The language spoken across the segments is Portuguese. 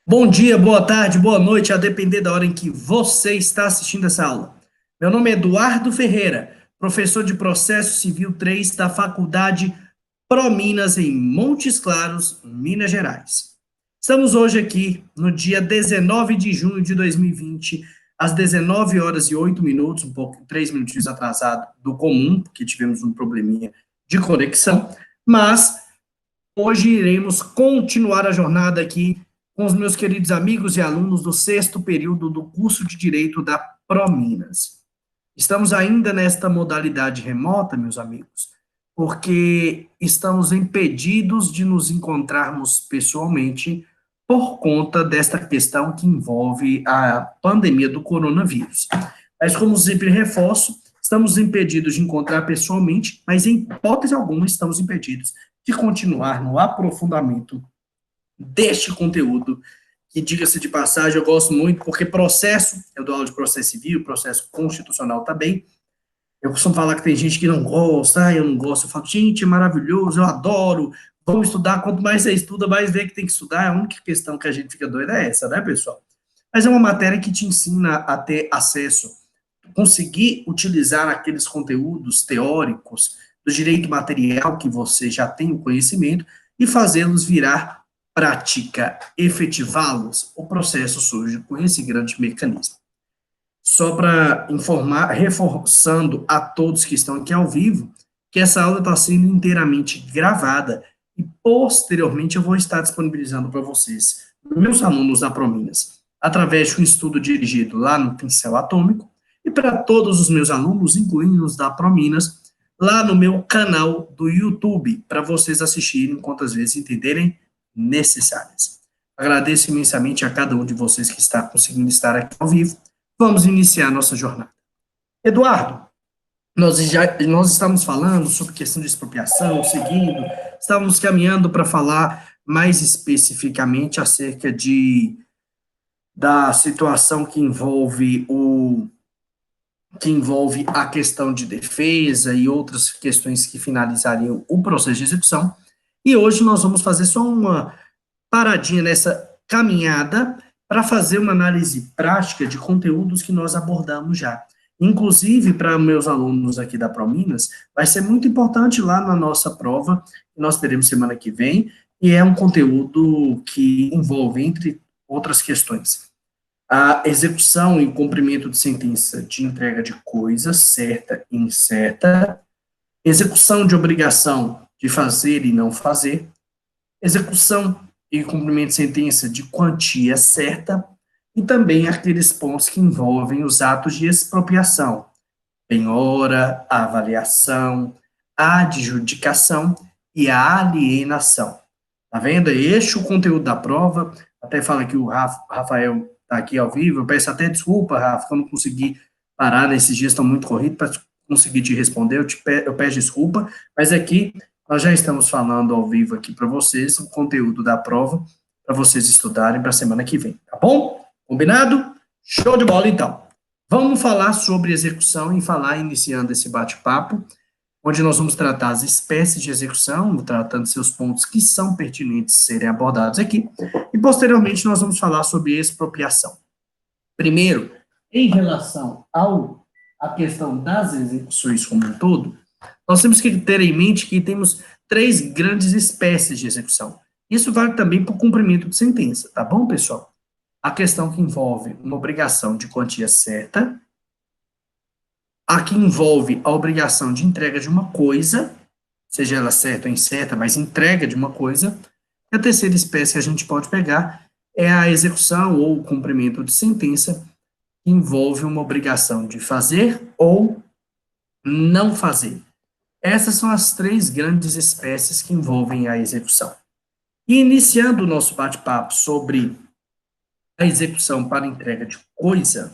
Bom dia, boa tarde, boa noite, a depender da hora em que você está assistindo essa aula. Meu nome é Eduardo Ferreira, professor de Processo Civil 3 da Faculdade ProMinas em Montes Claros, Minas Gerais. Estamos hoje aqui no dia 19 de junho de 2020, às 19 horas e 8 minutos, um pouco, 3 minutinhos atrasado do comum, porque tivemos um probleminha de conexão, mas hoje iremos continuar a jornada aqui com os meus queridos amigos e alunos do sexto período do curso de Direito da ProMinas. Estamos ainda nesta modalidade remota, meus amigos, porque estamos impedidos de nos encontrarmos pessoalmente por conta desta questão que envolve a pandemia do coronavírus. Mas, como sempre reforço, estamos impedidos de encontrar pessoalmente, mas em hipótese alguma estamos impedidos de continuar no aprofundamento deste conteúdo, que, diga-se de passagem, eu gosto muito, porque processo, eu dou aula de processo civil, processo constitucional também. Eu costumo falar que tem gente que não gosta, eu não gosto. Eu falo, gente, é maravilhoso, eu adoro, vamos estudar. Quanto mais você estuda, mais vê que tem que estudar. A única questão que a gente fica doida é essa, né, pessoal? Mas é uma matéria que te ensina a ter acesso, conseguir utilizar aqueles conteúdos teóricos do direito material que você já tem o conhecimento e fazê-los virar prática, efetivá-los. O processo surge com esse grande mecanismo. Só para informar, reforçando a todos que estão aqui ao vivo, que essa aula está sendo inteiramente gravada e posteriormente eu vou estar disponibilizando para vocês, meus alunos da Prominas, através de um estudo dirigido lá no Pincel Atômico, e para todos os meus alunos, incluindo os da Prominas, lá no meu canal do YouTube, para vocês assistirem quantas vezes entenderem necessárias. Agradeço imensamente a cada um de vocês que está conseguindo estar aqui ao vivo. Vamos iniciar nossa jornada. Eduardo, nós estamos falando sobre questão de expropriação, seguindo, estávamos caminhando para falar mais especificamente acerca da situação que envolve a questão de defesa e outras questões que finalizariam o processo de execução. E hoje nós vamos fazer só uma paradinha nessa caminhada para fazer uma análise prática de conteúdos que nós abordamos já. Inclusive, para meus alunos aqui da ProMinas, vai ser muito importante lá na nossa prova, que nós teremos semana que vem, e é um conteúdo que envolve, entre outras questões, a execução e cumprimento de sentença de entrega de coisa certa e incerta, execução de obrigação de fazer e não fazer, execução e cumprimento de sentença de quantia certa, e também aqueles pontos que envolvem os atos de expropriação, penhora, a avaliação, a adjudicação e a alienação. Tá vendo? Este é o conteúdo da prova. Até fala que o Rafael está aqui ao vivo. Eu peço até desculpa, Rafa, que eu não consegui parar nesses dias, estão muito corridos para conseguir te responder. Eu peço desculpa, mas aqui nós já estamos falando ao vivo aqui para vocês o conteúdo da prova para vocês estudarem para a semana que vem, tá bom? Combinado? Show de bola, então. Vamos falar sobre execução e falar, iniciando esse bate-papo, onde nós vamos tratar as espécies de execução, tratando seus pontos que são pertinentes serem abordados aqui, e posteriormente nós vamos falar sobre expropriação. Primeiro, em relação à questão das execuções como um todo, nós temos que ter em mente que temos três grandes espécies de execução. Isso vale também para o cumprimento de sentença, tá bom, pessoal? A questão que envolve uma obrigação de quantia certa, a que envolve a obrigação de entrega de uma coisa, seja ela certa ou incerta, mas entrega de uma coisa, e a terceira espécie que a gente pode pegar é a execução ou o cumprimento de sentença, que envolve uma obrigação de fazer ou não fazer. Essas são as três grandes espécies que envolvem a execução. E iniciando o nosso bate-papo sobre a execução para entrega de coisa,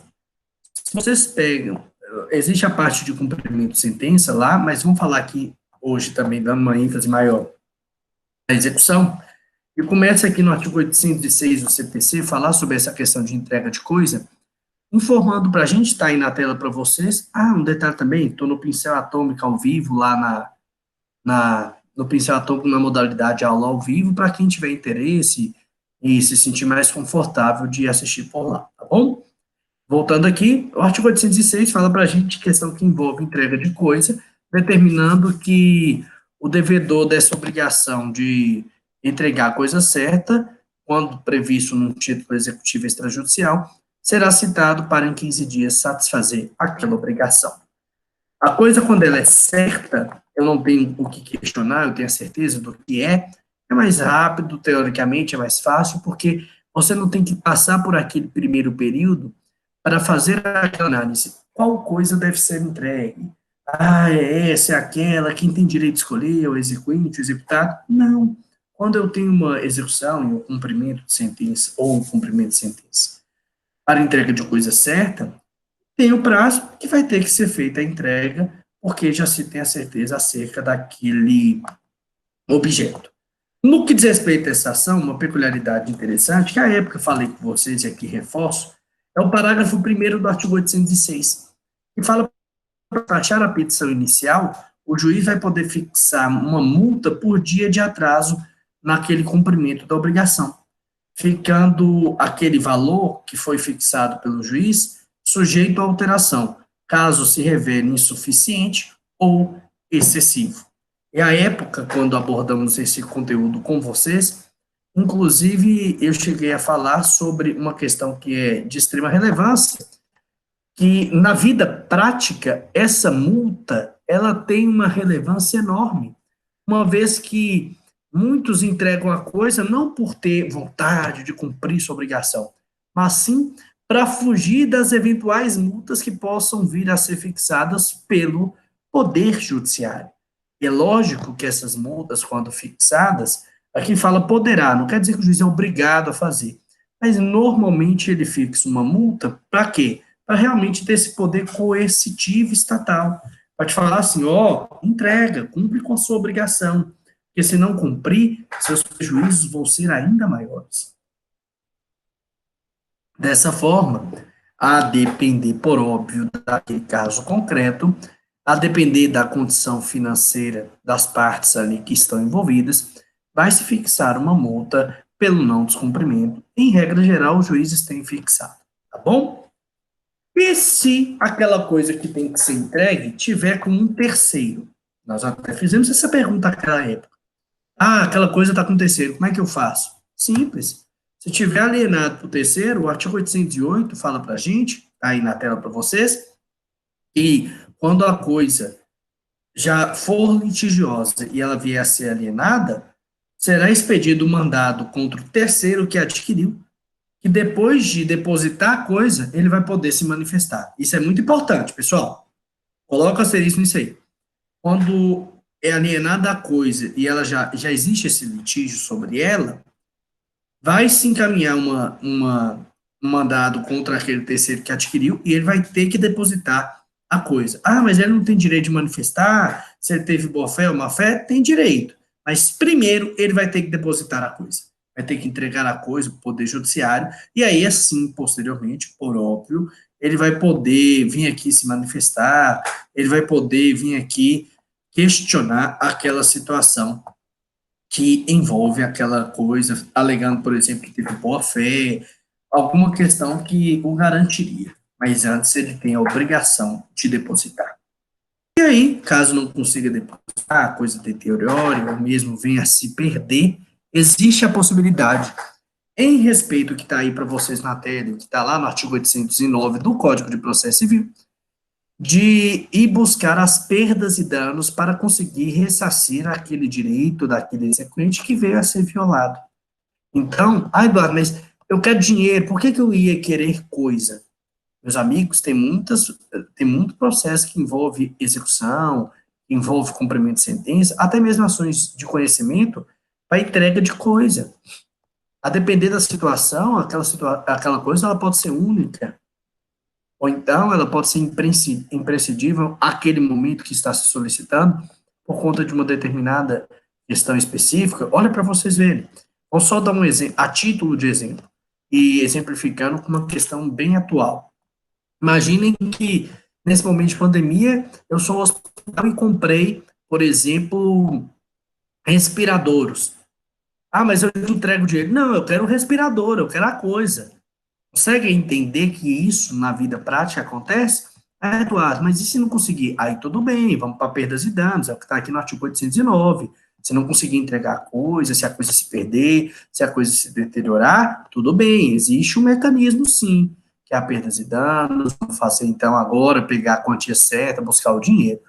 se vocês pegam, existe a parte de cumprimento de sentença lá, mas vamos falar aqui hoje também, dando uma ênfase maior à execução, e começa aqui no artigo 806 do CPC, falar sobre essa questão de entrega de coisa, informando para a gente, está aí na tela para vocês, um detalhe também, estou no Pincel Atômico ao vivo, lá no Pincel Atômico na modalidade aula ao vivo, para quem tiver interesse, e se sentir mais confortável de assistir por lá, tá bom? Voltando aqui, o artigo 806 fala para a gente questão que envolve entrega de coisa, determinando que o devedor dessa obrigação de entregar a coisa certa, quando previsto num título executivo extrajudicial, será citado para em 15 dias satisfazer aquela obrigação. A coisa, quando ela é certa, eu não tenho o que questionar, eu tenho a certeza do que é mais rápido, teoricamente é mais fácil, porque você não tem que passar por aquele primeiro período para fazer aquela análise. Qual coisa deve ser entregue? Ah, é essa, é aquela, quem tem direito de escolher, o exequente, o executado? Não. Quando eu tenho uma execução e um cumprimento de sentença, ou um cumprimento de sentença, para entrega de coisa certa, tem o prazo que vai ter que ser feita a entrega, porque já se tem a certeza acerca daquele objeto. No que diz respeito a essa ação, uma peculiaridade interessante, que à época eu falei com vocês e aqui reforço, é o parágrafo primeiro do artigo 806, que fala para taxar a petição inicial, o juiz vai poder fixar uma multa por dia de atraso naquele cumprimento da obrigação, ficando aquele valor que foi fixado pelo juiz sujeito a alteração, caso se revele insuficiente ou excessivo. E a época, quando abordamos esse conteúdo com vocês, inclusive eu cheguei a falar sobre uma questão que é de extrema relevância, que na vida prática, essa multa, ela tem uma relevância enorme, uma vez que muitos entregam a coisa não por ter vontade de cumprir sua obrigação, mas sim para fugir das eventuais multas que possam vir a ser fixadas pelo Poder Judiciário. E é lógico que essas multas, quando fixadas, aqui fala poderá, não quer dizer que o juiz é obrigado a fazer, mas normalmente ele fixa uma multa para quê? Para realmente ter esse poder coercitivo estatal, para te falar assim, ó, entrega, cumpre com a sua obrigação, porque se não cumprir, seus prejuízos vão ser ainda maiores. Dessa forma, a depender, por óbvio, daquele caso concreto, a depender da condição financeira das partes ali que estão envolvidas, vai se fixar uma multa pelo não descumprimento. Em regra geral, os juízes têm fixado, tá bom? E se aquela coisa que tem que ser entregue tiver com um terceiro? Nós até fizemos essa pergunta naquela época. Ah, aquela coisa está com terceiro, como é que eu faço? Simples. Se tiver alienado para o terceiro, o artigo 808 fala para a gente, tá aí na tela para vocês, que quando a coisa já for litigiosa e ela vier a ser alienada, será expedido um mandado contra o terceiro que adquiriu, que depois de depositar a coisa, ele vai poder se manifestar. Isso é muito importante, pessoal. Coloca asterisco nisso aí. Quando é alienada a coisa e ela já existe esse litígio sobre ela, vai se encaminhar um mandado contra aquele terceiro que adquiriu e ele vai ter que depositar a coisa. Ah, mas ele não tem direito de manifestar, se ele teve boa fé ou má fé, tem direito. Mas primeiro ele vai ter que depositar a coisa. Vai ter que entregar a coisa para o Poder Judiciário, e aí, assim, posteriormente, por óbvio, ele vai poder vir aqui se manifestar, ele vai poder vir aqui questionar aquela situação que envolve aquela coisa, alegando, por exemplo, que teve boa-fé, alguma questão que o garantiria. Mas antes ele tem a obrigação de depositar. E aí, caso não consiga depositar, a coisa deteriore, ou mesmo venha a se perder, existe a possibilidade, em respeito ao que está aí para vocês na tela, que está lá no artigo 809 do Código de Processo Civil, de ir buscar as perdas e danos para conseguir ressarcir aquele direito daquele exequente que veio a ser violado. Então, Eduardo, mas eu quero dinheiro, por que eu ia querer coisa? Meus amigos, tem muito processo que envolve execução, envolve cumprimento de sentença, até mesmo ações de conhecimento para entrega de coisa. A depender da situação, aquela coisa ela pode ser única, ou então ela pode ser imprescindível àquele momento que está se solicitando, por conta de uma determinada questão específica. Olha para vocês verem. Vou só dar um exemplo, a título de exemplo, e exemplificando com uma questão bem atual. Imaginem que, nesse momento de pandemia, eu sou um hospital e comprei, por exemplo, respiradores. Ah, mas eu entrego o dinheiro. Não, eu quero o respirador, eu quero a coisa. Consegue entender que isso na vida prática acontece? Ah, Eduardo, mas e se não conseguir? Aí tudo bem, vamos para perdas e danos, é o que está aqui no artigo 809. Se não conseguir entregar a coisa, se a coisa se perder, se a coisa se deteriorar, tudo bem, existe um mecanismo sim, que é a perdas e danos, vamos fazer então agora, pegar a quantia certa, buscar o dinheiro.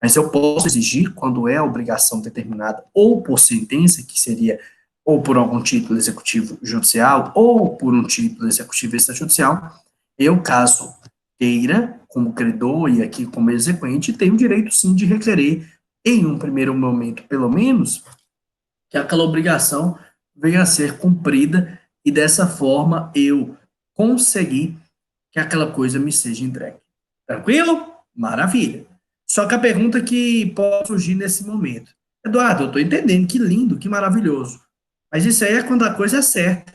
Mas eu posso exigir, quando é obrigação determinada, ou por sentença, que seria ou por algum título executivo judicial, ou por um título executivo extrajudicial, eu, caso queira, como credor e aqui como exequente, tenho o direito sim de requerer, em um primeiro momento, pelo menos, que aquela obrigação venha a ser cumprida e dessa forma eu conseguir que aquela coisa me seja entregue. Tranquilo? Maravilha. Só que a pergunta que pode surgir nesse momento. Eduardo, eu estou entendendo, que lindo, que maravilhoso. Mas isso aí é quando a coisa é certa.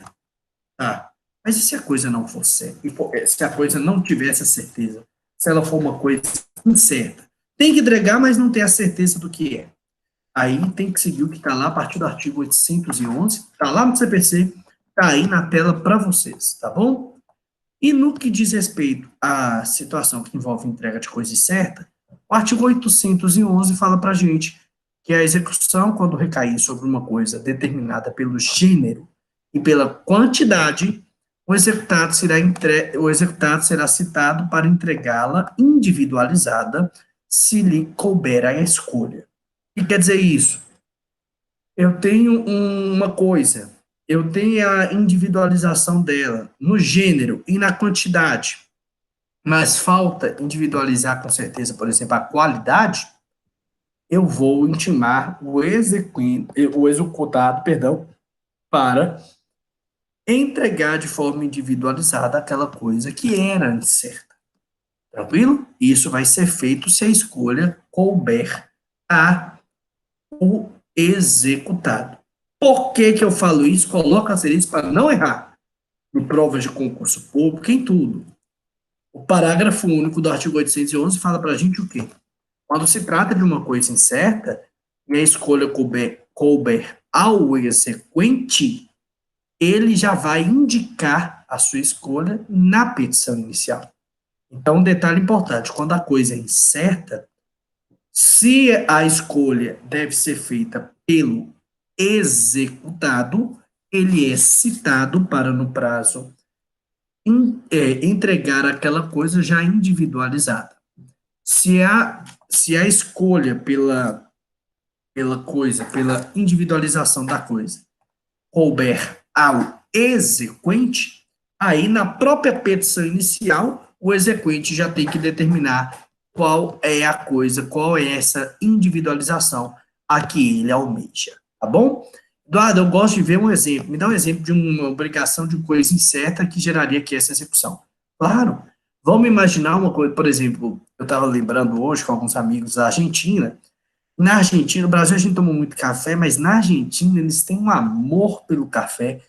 Tá. Mas e se a coisa não for certa? Se a coisa não tivesse a certeza? Se ela for uma coisa incerta? Tem que entregar, mas não tem a certeza do que é. Aí tem que seguir o que está lá a partir do artigo 811, está lá no CPC, está aí na tela para vocês, tá bom? E no que diz respeito à situação que envolve entrega de coisa certa, o artigo 811 fala para a gente que a execução, quando recair sobre uma coisa determinada pelo gênero e pela quantidade, o executado será citado para entregá-la individualizada, se lhe couber a escolha. O que quer dizer isso? Eu tenho uma coisa, eu tenho a individualização dela no gênero e na quantidade, mas falta individualizar com certeza, por exemplo, a qualidade, eu vou intimar o executado, perdão, para entregar de forma individualizada aquela coisa que era incerta. Tranquilo? Isso vai ser feito se a escolha couber a o executado. Por que que eu falo isso? Coloca asterisco para não errar. Em provas de concurso público, em tudo. O parágrafo único do artigo 811 fala para a gente o quê? Quando se trata de uma coisa incerta, e a escolha couber ao exequente, ele já vai indicar a sua escolha na petição inicial. Então, um detalhe importante, quando a coisa é incerta, se a escolha deve ser feita pelo executado, ele é citado para, no prazo, entregar aquela coisa já individualizada. Se a escolha pela coisa, pela individualização da coisa, couber ao exequente, aí na própria petição inicial, o exequente já tem que determinar qual é a coisa, qual é essa individualização a que ele almeja, tá bom? Eduardo, eu gosto de ver um exemplo. Me dá um exemplo de uma obrigação de coisa incerta que geraria aqui essa execução. Claro. Vamos imaginar uma coisa, por exemplo, eu estava lembrando hoje com alguns amigos da Argentina. Na Argentina, no Brasil a gente toma muito café, mas na Argentina eles têm um amor pelo café.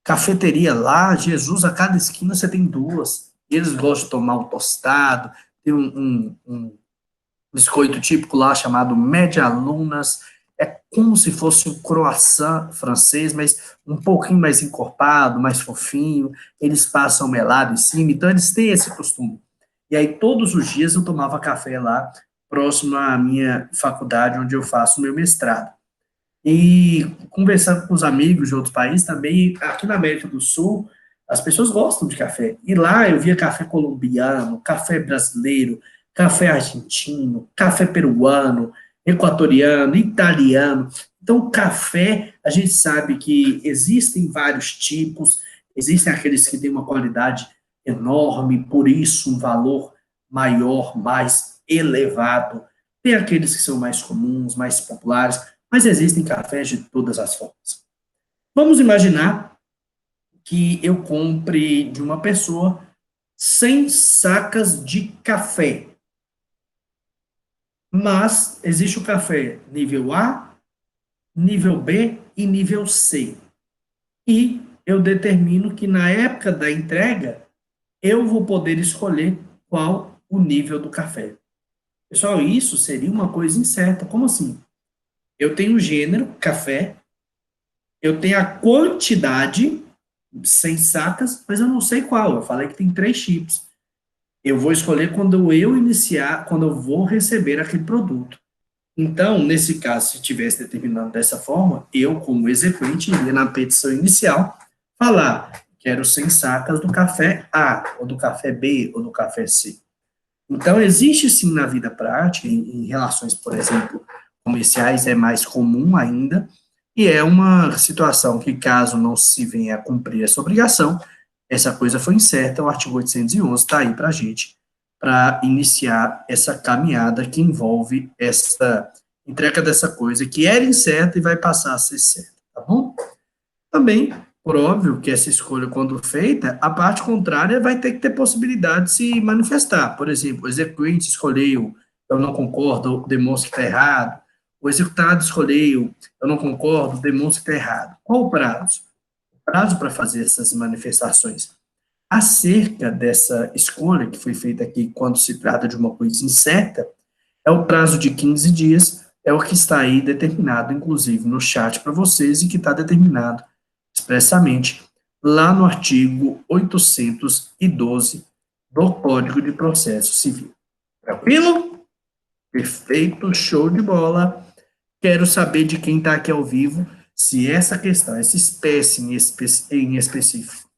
Cafeteria lá, Jesus, a cada esquina você tem duas. Eles gostam de tomar um tostado, tem um biscoito típico lá chamado Medialunas. É como se fosse um croissant francês, mas um pouquinho mais encorpado, mais fofinho. Eles passam melado em cima, então eles têm esse costume. E aí todos os dias eu tomava café lá, próximo à minha faculdade, onde eu faço o meu mestrado. E conversando com os amigos de outros países também, aqui na América do Sul, as pessoas gostam de café. E lá eu via café colombiano, café brasileiro, café argentino, café peruano, equatoriano, italiano. Então, café, a gente sabe que existem vários tipos, existem aqueles que têm uma qualidade enorme, por isso um valor maior, mais elevado. Tem aqueles que são mais comuns, mais populares, mas existem cafés de todas as formas. Vamos imaginar que eu compre de uma pessoa 100 sacas de café. Mas existe o café nível A, nível B e nível C. E eu determino que na época da entrega eu vou poder escolher qual o nível do café. Pessoal, isso seria uma coisa incerta. Como assim? Eu tenho o gênero café, eu tenho a quantidade, 100 sacas, mas eu não sei qual. Eu falei que tem 3 tipos. Eu vou escolher quando eu iniciar, quando eu vou receber aquele produto. Então, nesse caso, se tivesse determinado dessa forma, eu, como exequente, iria na petição inicial falar: quero 100 sacas do café A, ou do café B, ou do café C. Então, existe sim na vida prática, em relações, por exemplo, comerciais, é mais comum ainda, e é uma situação que, caso não se venha a cumprir essa obrigação, essa coisa foi incerta, o artigo 811 está aí para a gente, para iniciar essa caminhada que envolve essa entrega dessa coisa que era incerta e vai passar a ser certa, tá bom? Também, por óbvio, que essa escolha, quando feita, a parte contrária vai ter que ter possibilidade de se manifestar. Por exemplo, o exequente escolheu, eu não concordo, demonstra que está errado. O executado escolheu, eu não concordo, demonstra que está errado. Qual o prazo? O prazo para fazer essas manifestações acerca dessa escolha que foi feita aqui, quando se trata de uma coisa incerta, é o prazo de 15 dias, é o que está aí determinado, inclusive, no chat para vocês e que está determinado expressamente lá no artigo 812 do Código de Processo Civil. Tranquilo? Perfeito, show de bola. Quero saber de quem está aqui ao vivo se essa questão, essa espécie em específico,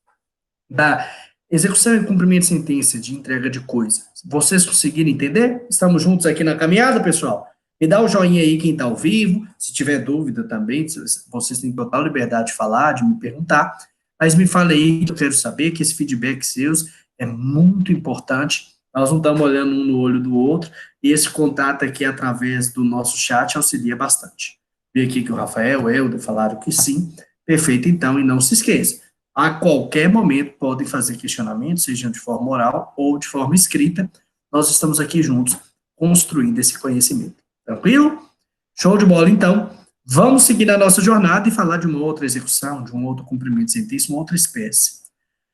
da execução e cumprimento de sentença de entrega de coisa, vocês conseguiram entender? Estamos juntos aqui na caminhada, pessoal? Me dá o joinha aí quem está ao vivo, se tiver dúvida também, vocês têm total liberdade de falar, de me perguntar, mas me fale aí, eu quero saber que esse feedback seus é muito importante, nós não estamos olhando um no olho do outro, e esse contato aqui através do nosso chat auxilia bastante. Vi aqui que o Rafael, o Helder falaram que sim, perfeito então, e não se esqueça, a qualquer momento podem fazer questionamentos, sejam de forma oral ou de forma escrita. Nós estamos aqui juntos construindo esse conhecimento. Tranquilo? Show de bola, então. Vamos seguir a nossa jornada e falar de uma outra execução, de um outro cumprimento de sentença, uma outra espécie.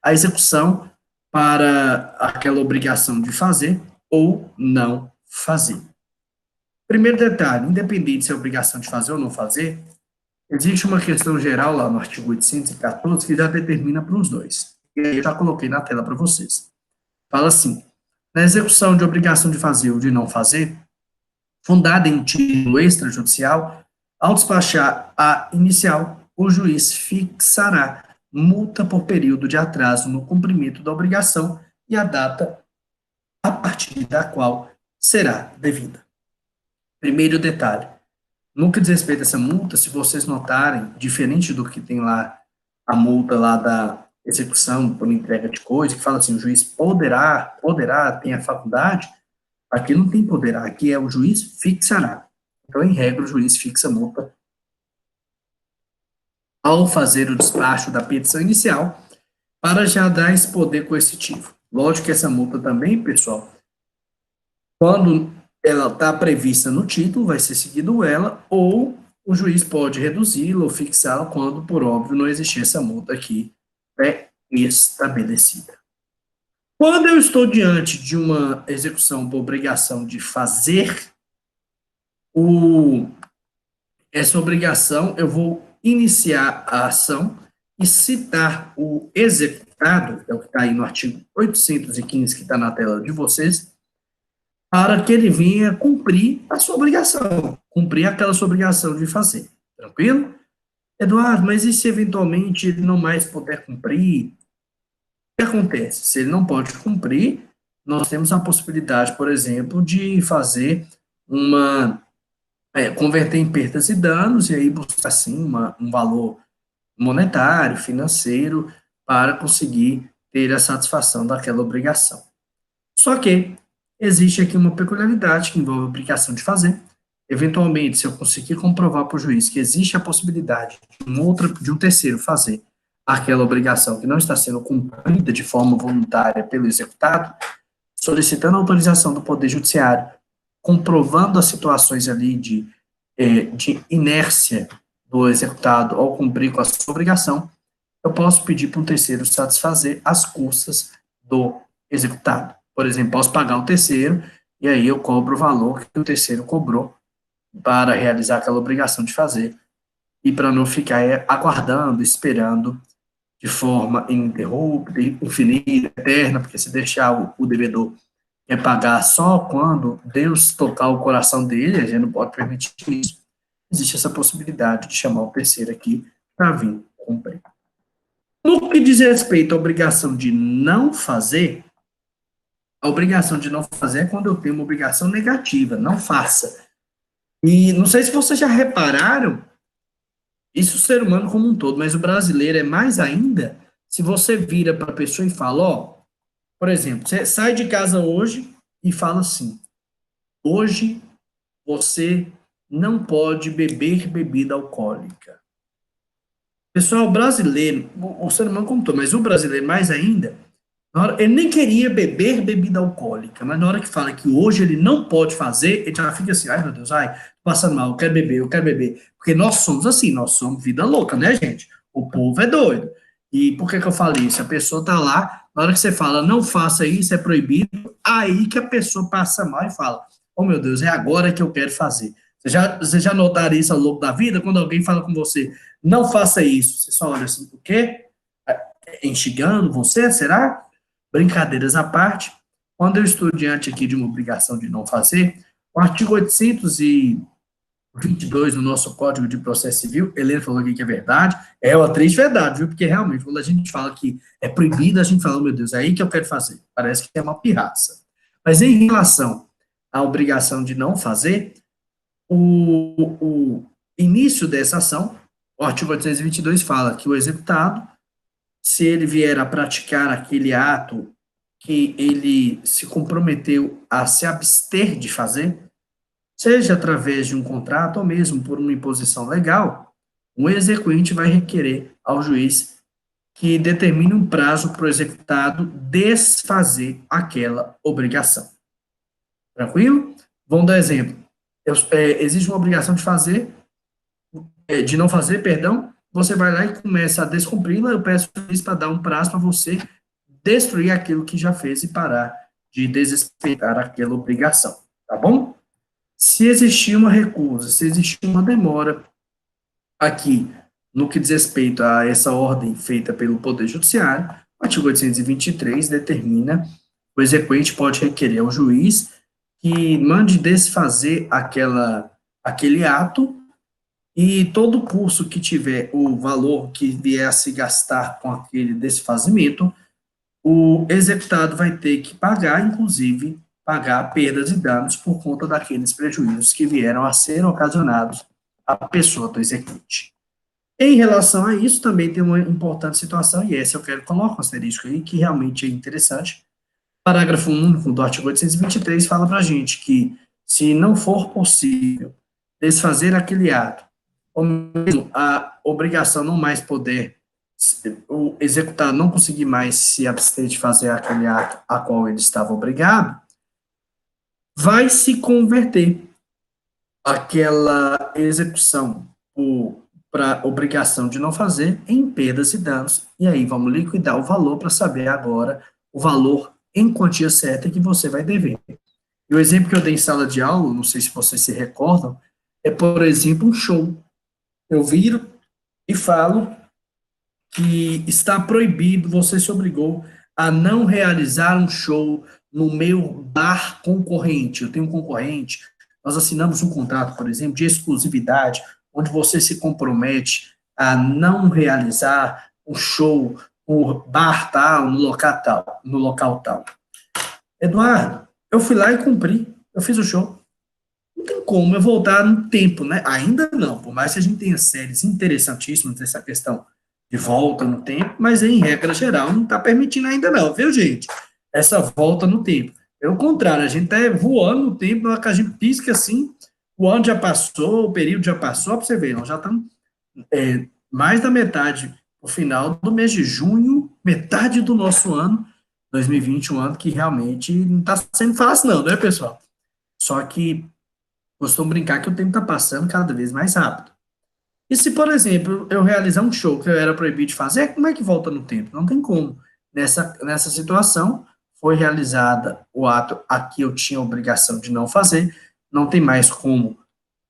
A execução para aquela obrigação de fazer ou não fazer. Primeiro detalhe, independente se é obrigação de fazer ou não fazer, existe uma questão geral lá no artigo 814 que já determina para os dois. E aí eu já coloquei na tela para vocês. Fala assim: na execução de obrigação de fazer ou de não fazer, fundada em título extrajudicial, ao despachar a inicial, o juiz fixará multa por período de atraso no cumprimento da obrigação e a data a partir da qual será devida. Primeiro detalhe: no que diz respeito a essa multa, se vocês notarem, diferente do que tem lá, a multa lá da execução por entrega de coisa, que fala assim, o juiz poderá, tem a faculdade, aqui não tem poderá, aqui é o juiz fixará. Então, em regra, o juiz fixa a multa ao fazer o despacho da petição inicial, para já dar esse poder coercitivo. Lógico que essa multa também, pessoal, quando ela está prevista no título, vai ser seguido ela, ou o juiz pode reduzi-la ou fixá-la quando, por óbvio, não existir essa multa aqui pré-estabelecida. Quando eu estou diante de uma execução por obrigação de fazer essa obrigação, eu vou iniciar a ação e citar o executado, é o que está aí no artigo 815, que está na tela de vocês, para que ele venha cumprir a sua obrigação, cumprir aquela sua obrigação de fazer. Tranquilo? Eduardo, mas e se eventualmente ele não mais puder cumprir? O que acontece? Se ele não pode cumprir, nós temos a possibilidade, por exemplo, de fazer converter em perdas e danos e aí buscar, assim, um valor monetário, financeiro, para conseguir ter a satisfação daquela obrigação. Só que existe aqui uma peculiaridade que envolve a obrigação de fazer. Eventualmente, se eu conseguir comprovar para o juiz que existe a possibilidade de um terceiro fazer aquela obrigação que não está sendo cumprida de forma voluntária pelo executado, solicitando a autorização do Poder Judiciário, comprovando as situações ali de inércia do executado ao cumprir com a sua obrigação, eu posso pedir para um terceiro satisfazer as custas do executado. Por exemplo, posso pagar o terceiro e aí eu cobro o valor que o terceiro cobrou para realizar aquela obrigação de fazer e para não ficar aguardando, esperando de forma ininterrupta, infinita, eterna, porque se deixar o devedor pagar só quando Deus tocar o coração dele, a gente não pode permitir isso. Existe essa possibilidade de chamar o terceiro aqui para vir cumprir. No que diz respeito à obrigação de não fazer, a obrigação de não fazer é quando eu tenho uma obrigação negativa, não faça. E não sei se vocês já repararam, isso o ser humano como um todo, mas o brasileiro é mais ainda, se você vira para a pessoa e fala, ó, por exemplo, você sai de casa hoje e fala assim, hoje você não pode beber bebida alcoólica. Pessoal, o brasileiro, o ser humano como todo, mas o brasileiro mais ainda, ele nem queria beber bebida alcoólica, mas na hora que fala que hoje ele não pode fazer, ele já fica assim, ai meu Deus, ai, passando mal, eu quero beber. Porque nós somos assim, nós somos vida louca, né, gente? O povo é doido. E por que eu falei isso? A pessoa tá lá, na hora que você fala, não faça isso, é proibido, aí que a pessoa passa mal e fala, oh meu Deus, é agora que eu quero fazer. Você já notaram isso ao longo da vida? Quando alguém fala com você, não faça isso, você só olha assim, o quê? Instigando você, será? Brincadeiras à parte, quando eu estou diante aqui de uma obrigação de não fazer, o artigo 822 do nosso Código de Processo Civil, Helena falou aqui que é verdade, é uma triste verdade, viu? Porque realmente, quando a gente fala que é proibido, a gente fala, oh, meu Deus, é aí que eu quero fazer. Parece que é uma pirraça. Mas em relação à obrigação de não fazer, o início dessa ação, o artigo 822 fala que o executado, se ele vier a praticar aquele ato que ele se comprometeu a se abster de fazer, seja através de um contrato ou mesmo por uma imposição legal, o exequente vai requerer ao juiz que determine um prazo para o executado desfazer aquela obrigação. Tranquilo? Vamos dar exemplo. Existe uma obrigação de fazer, de não fazer, perdão, você vai lá e começa a descumpri-la, eu peço para dar um prazo para você destruir aquilo que já fez e parar de desrespeitar aquela obrigação, tá bom? Se existir uma recusa, se existir uma demora aqui no que diz respeito a essa ordem feita pelo Poder Judiciário, o artigo 823 determina o exequente pode requerer ao juiz que mande desfazer aquele ato e todo curso que tiver o valor que vier a se gastar com aquele desfazimento, o executado vai ter que pagar, inclusive, pagar perdas e danos por conta daqueles prejuízos que vieram a ser ocasionados à pessoa do execute. Em relação a isso, também tem uma importante situação, e essa eu quero colocar um asterisco aí, que realmente é interessante. Parágrafo único do artigo 823 fala para a gente que, se não for possível desfazer aquele ato, ou mesmo a obrigação não mais poder, o executado não conseguir mais se abster de fazer aquele ato a qual ele estava obrigado, vai se converter aquela execução para obrigação de não fazer em perdas e danos, e aí vamos liquidar o valor para saber agora o valor em quantia certa que você vai dever. E o exemplo que eu dei em sala de aula, não sei se vocês se recordam, é, por exemplo, um show. Eu viro e falo que está proibido, você se obrigou a não realizar um show no meu bar concorrente. Eu tenho um concorrente, nós assinamos um contrato, por exemplo, de exclusividade, onde você se compromete a não realizar um show no bar tal, no local tal. Eduardo, eu fui lá e cumpri, eu fiz o show. Não tem como eu voltar no tempo, né? Ainda não, por mais que a gente tenha séries interessantíssimas nessa questão de volta no tempo, mas em regra geral não está permitindo ainda não, viu, gente? Essa volta no tempo. Pelo contrário, a gente está voando no tempo, na hora que a gente pisca assim, o ano já passou, o período já passou, para você ver, nós já estamos mais da metade, no final do mês de junho, metade do nosso ano, 2020, um ano que realmente não está sendo fácil não, né, pessoal? Só que costumo brincar que o tempo está passando cada vez mais rápido. E se, por exemplo, eu realizar um show que eu era proibido de fazer, como é que volta no tempo? Não tem como. Nessa situação, foi realizada o ato a que eu tinha a obrigação de não fazer, não tem mais como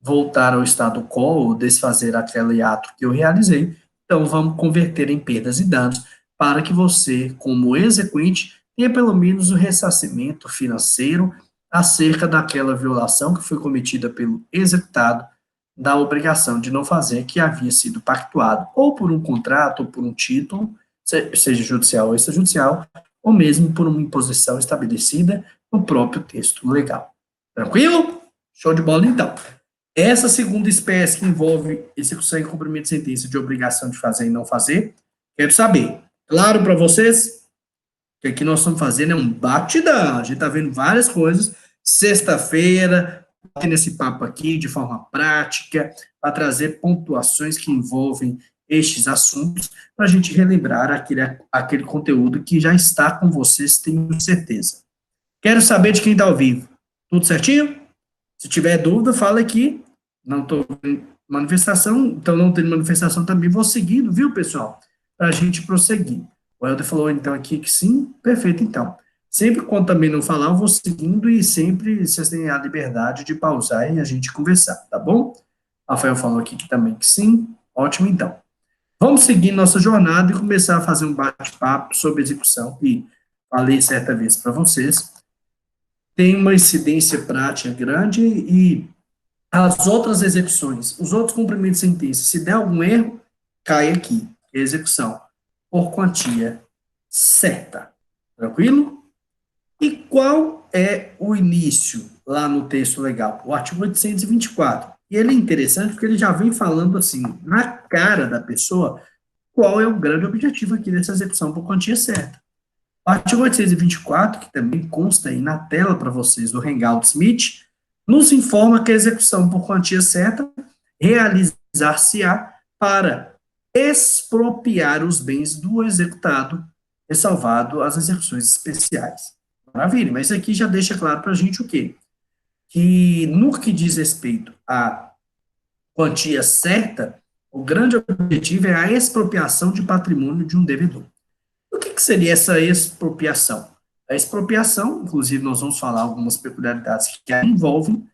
voltar ao estado quo, ou desfazer aquele ato que eu realizei, então vamos converter em perdas e danos para que você, como exequente, tenha pelo menos o ressarcimento financeiro acerca daquela violação que foi cometida pelo executado da obrigação de não fazer que havia sido pactuado, ou por um contrato, ou por um título, seja judicial ou extrajudicial, ou mesmo por uma imposição estabelecida no próprio texto legal. Tranquilo? Show de bola, então. Essa segunda espécie que envolve execução e cumprimento de sentença de obrigação de fazer e não fazer, quero saber. Claro para vocês que aqui nós estamos fazendo é um batidão. A gente está vendo várias coisas. Sexta-feira, tendo esse papo aqui de forma prática, para trazer pontuações que envolvem estes assuntos, para a gente relembrar aquele conteúdo que já está com vocês, tenho certeza. Quero saber de quem está ao vivo. Tudo certinho? Se tiver dúvida, fala aqui. Não estou em manifestação, então não tendo manifestação também, vou seguindo, viu, pessoal? Para a gente prosseguir. O Helder falou então aqui que sim, perfeito, então. Sempre quando também não falar, eu vou seguindo e sempre vocês têm a liberdade de pausar e a gente conversar, tá bom? Rafael falou aqui que também que sim, ótimo, então. Vamos seguir nossa jornada e começar a fazer um bate-papo sobre execução, que falei certa vez para vocês. Tem uma incidência prática grande e as outras execuções, os outros cumprimentos de sentença, se der algum erro, cai aqui, execução, por quantia certa. Tranquilo? E qual é o início lá no texto legal? O artigo 824. E ele é interessante porque ele já vem falando assim, na cara da pessoa, qual é o grande objetivo aqui dessa execução por quantia certa. O artigo 824, que também consta aí na tela para vocês do Hangout Meet, nos informa que a execução por quantia certa realizar-se-á para expropriar os bens do executado, ressalvado as execuções especiais. Maravilha, mas aqui já deixa claro para a gente o quê? Que no que diz respeito à quantia certa, o grande objetivo é a expropriação de patrimônio de um devedor. O que seria essa expropriação? A expropriação, inclusive nós vamos falar algumas peculiaridades que a envolvem,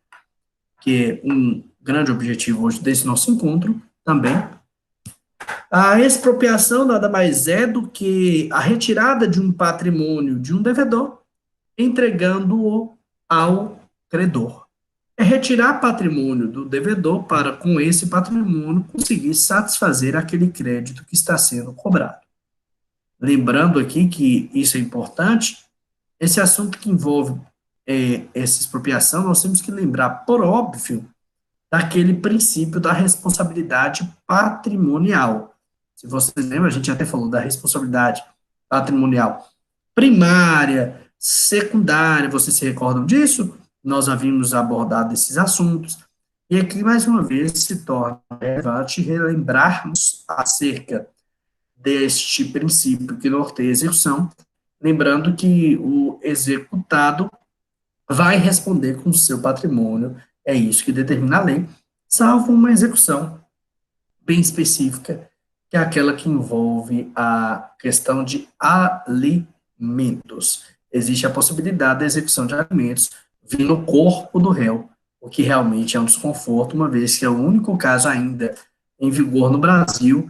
que é um grande objetivo hoje desse nosso encontro também. A expropriação nada mais é do que a retirada de um patrimônio de um devedor, entregando-o ao credor. É retirar patrimônio do devedor para, com esse patrimônio, conseguir satisfazer aquele crédito que está sendo cobrado. Lembrando aqui que isso é importante, esse assunto que envolve essa expropriação, nós temos que lembrar, por óbvio, daquele princípio da responsabilidade patrimonial. Se vocês lembram, a gente até falou da responsabilidade patrimonial primária, secundária, vocês se recordam disso? Nós havíamos abordado esses assuntos, e aqui, mais uma vez, se torna relevante relembrarmos acerca deste princípio que norteia a execução, lembrando que o executado vai responder com o seu patrimônio, é isso que determina a lei, salvo uma execução bem específica, que é aquela que envolve a questão de alimentos. Existe a possibilidade da execução de alimentos vindo no corpo do réu, o que realmente é um desconforto, uma vez que é o único caso ainda em vigor no Brasil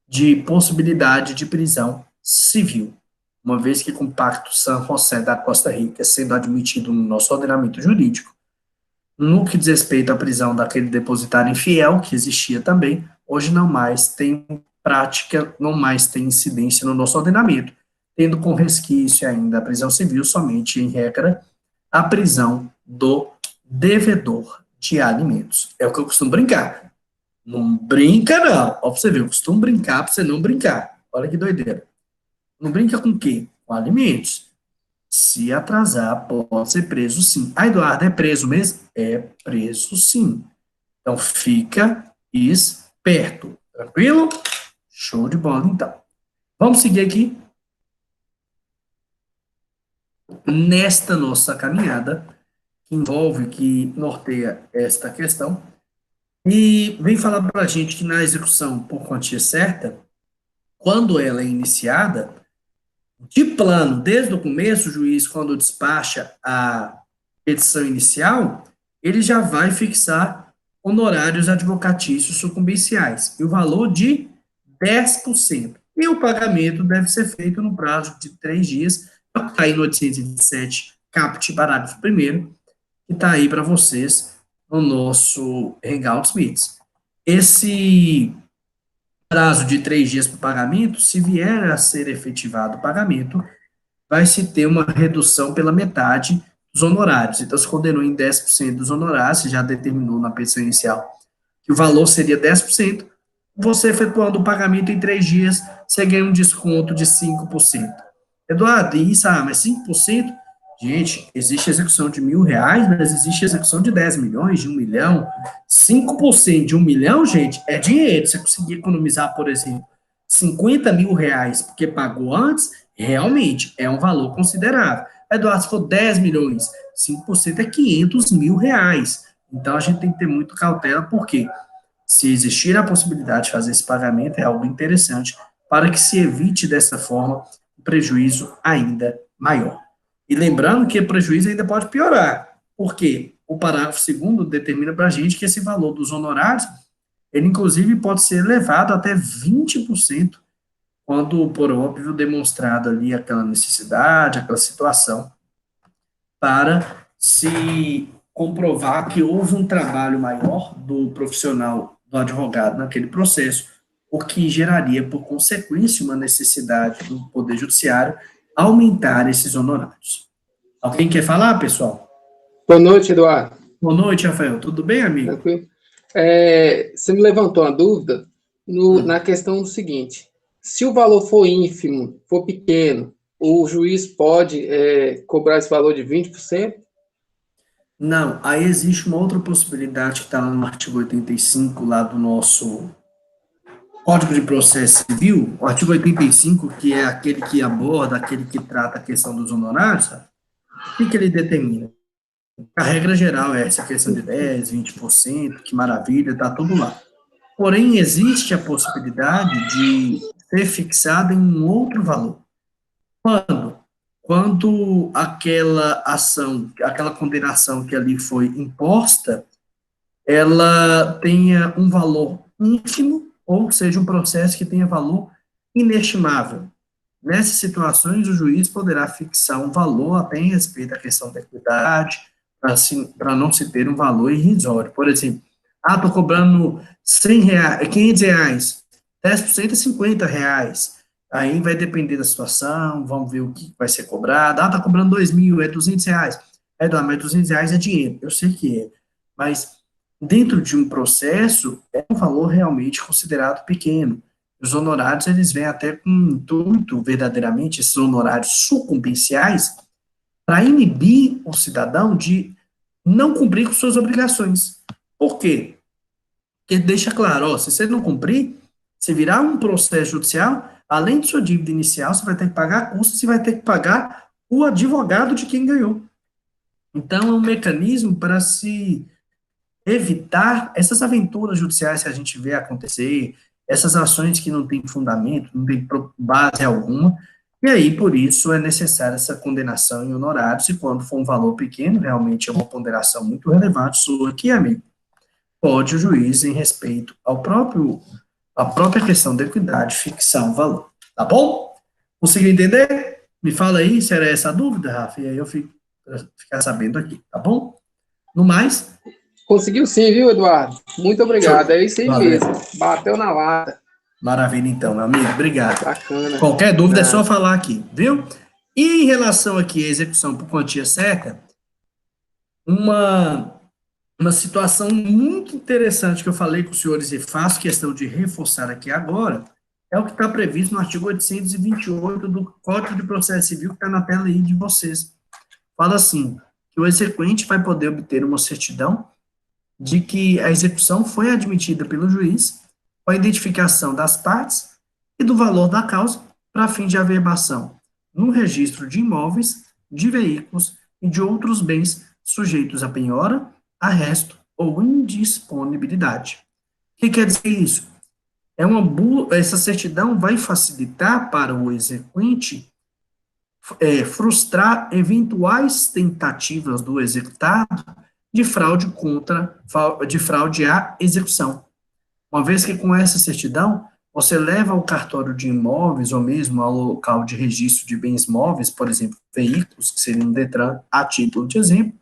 de possibilidade de prisão civil, uma vez que com o Pacto San José da Costa Rica sendo admitido no nosso ordenamento jurídico, no que diz respeito à prisão daquele depositário infiel, que existia também, hoje não mais tem prática, não mais tem incidência no nosso ordenamento, tendo com resquício ainda a prisão civil, somente em regra, a prisão do devedor de alimentos. É o que eu costumo brincar. Não brinca, não. Ó, pra você ver, eu costumo brincar pra você não brincar. Olha que doideira. Não brinca com o quê? Com alimentos. Se atrasar, pode ser preso sim. Ah, Eduardo, é preso mesmo? É preso sim. Então, fica esperto. Tranquilo? Show de bola, então. Vamos seguir aqui. Nesta nossa caminhada, que envolve, que norteia esta questão, e vem falar para a gente que na execução por quantia certa, quando ela é iniciada, de plano, desde o começo, o juiz, quando despacha a petição inicial, ele já vai fixar honorários advocatícios sucumbenciais, e o valor de 10%. E o pagamento deve ser feito no prazo de 3 dias, está aí no 827, caput, parágrafo 1º, que está aí para vocês no nosso Hangout Meets. Esse prazo de 3 dias para o pagamento, se vier a ser efetivado o pagamento, vai se ter uma redução pela metade dos honorários. Então, se condenou em 10% dos honorários, se já determinou na petição inicial que o valor seria 10%, você efetuando o pagamento em 3 dias, você ganha um desconto de 5%. Eduardo, isso, mas 5%? Gente, existe execução de R$ 1.000, mas existe execução de 10 milhões, de 1 milhão. 5% de 1 milhão, gente, é dinheiro. Você conseguir economizar, por exemplo, R$ 50.000 porque pagou antes, realmente é um valor considerável. Eduardo, se for 10 milhões, 5% é R$ 500.000. Então, a gente tem que ter muito cautela, porque se existir a possibilidade de fazer esse pagamento, é algo interessante para que se evite dessa forma um prejuízo ainda maior. E lembrando que o prejuízo ainda pode piorar, porque o parágrafo 2º determina para a gente que esse valor dos honorários, ele inclusive pode ser elevado até 20%, quando, por óbvio, demonstrado ali aquela necessidade, aquela situação, para se comprovar que houve um trabalho maior do profissional, do advogado naquele processo, o que geraria, por consequência, uma necessidade do Poder Judiciário aumentar esses honorários. Alguém quer falar, pessoal? Boa noite, Eduardo. Boa noite, Rafael. Tudo bem, amigo? Tranquilo. Você me levantou uma dúvida na questão do seguinte: se o valor for ínfimo, for pequeno, o juiz pode cobrar esse valor de 20%? Não, aí existe uma outra possibilidade que está lá no artigo 85, lá do nosso Código de Processo Civil, o artigo 85, que é aquele que aborda, aquele que trata a questão dos honorários, sabe? O que ele determina? A regra geral é essa questão de 10%, 20%, que maravilha, está tudo lá. Porém, existe a possibilidade de ser fixada em um outro valor. Quando? Quando aquela ação, aquela condenação que ali foi imposta, ela tenha um valor ínfimo, ou seja, um processo que tenha valor inestimável. Nessas situações, o juiz poderá fixar um valor até em respeito à questão da equidade, para não se ter um valor irrisório. Por exemplo, estou cobrando R$ 500, 10% é R$ 50. Aí vai depender da situação, vamos ver o que vai ser cobrado. Está cobrando 2.000, é R$ 200. Mas R$ 200 é dinheiro, eu sei que é. Mas dentro de um processo, é um valor realmente considerado pequeno. Os honorários, eles vêm até com um intuito, verdadeiramente, esses honorários sucumbenciais, para inibir o cidadão de não cumprir com suas obrigações. Por quê? Porque deixa claro, se você não cumprir, se virar um processo judicial, além de sua dívida inicial, você vai ter que pagar custos e vai ter que pagar o advogado de quem ganhou. Então, é um mecanismo para se evitar essas aventuras judiciais que a gente vê acontecer, essas ações que não têm fundamento, não têm base alguma, e aí, por isso, é necessária essa condenação em honorários, e quando for um valor pequeno, realmente é uma ponderação muito relevante sua aqui, amigo, pode o juiz, em respeito à própria questão da equidade, fixar um valor, tá bom? Conseguiu entender? Me fala aí se era essa a dúvida, Rafa, e aí eu fico ficar sabendo aqui, tá bom? No mais... Conseguiu sim, viu, Eduardo? Muito obrigado. É isso aí mesmo. Bateu na lata. Maravilha, então, meu amigo. Obrigado. Bacana. Qualquer dúvida é só falar aqui, viu? E em relação aqui à execução por quantia certa, uma situação muito interessante que eu falei com os senhores e faço questão de reforçar aqui agora, é o que está previsto no artigo 828 do Código de Processo Civil, que está na tela aí de vocês. Fala assim, que o exequente vai poder obter uma certidão de que a execução foi admitida pelo juiz com a identificação das partes e do valor da causa para fim de averbação no registro de imóveis, de veículos e de outros bens sujeitos a penhora, arresto ou indisponibilidade. O que quer dizer isso? Essa certidão vai facilitar para o exequente frustrar eventuais tentativas do executado de fraude à execução. Uma vez que com essa certidão, você leva ao cartório de imóveis ou mesmo ao local de registro de bens móveis, por exemplo, veículos, que seriam um Detran, a título de exemplo,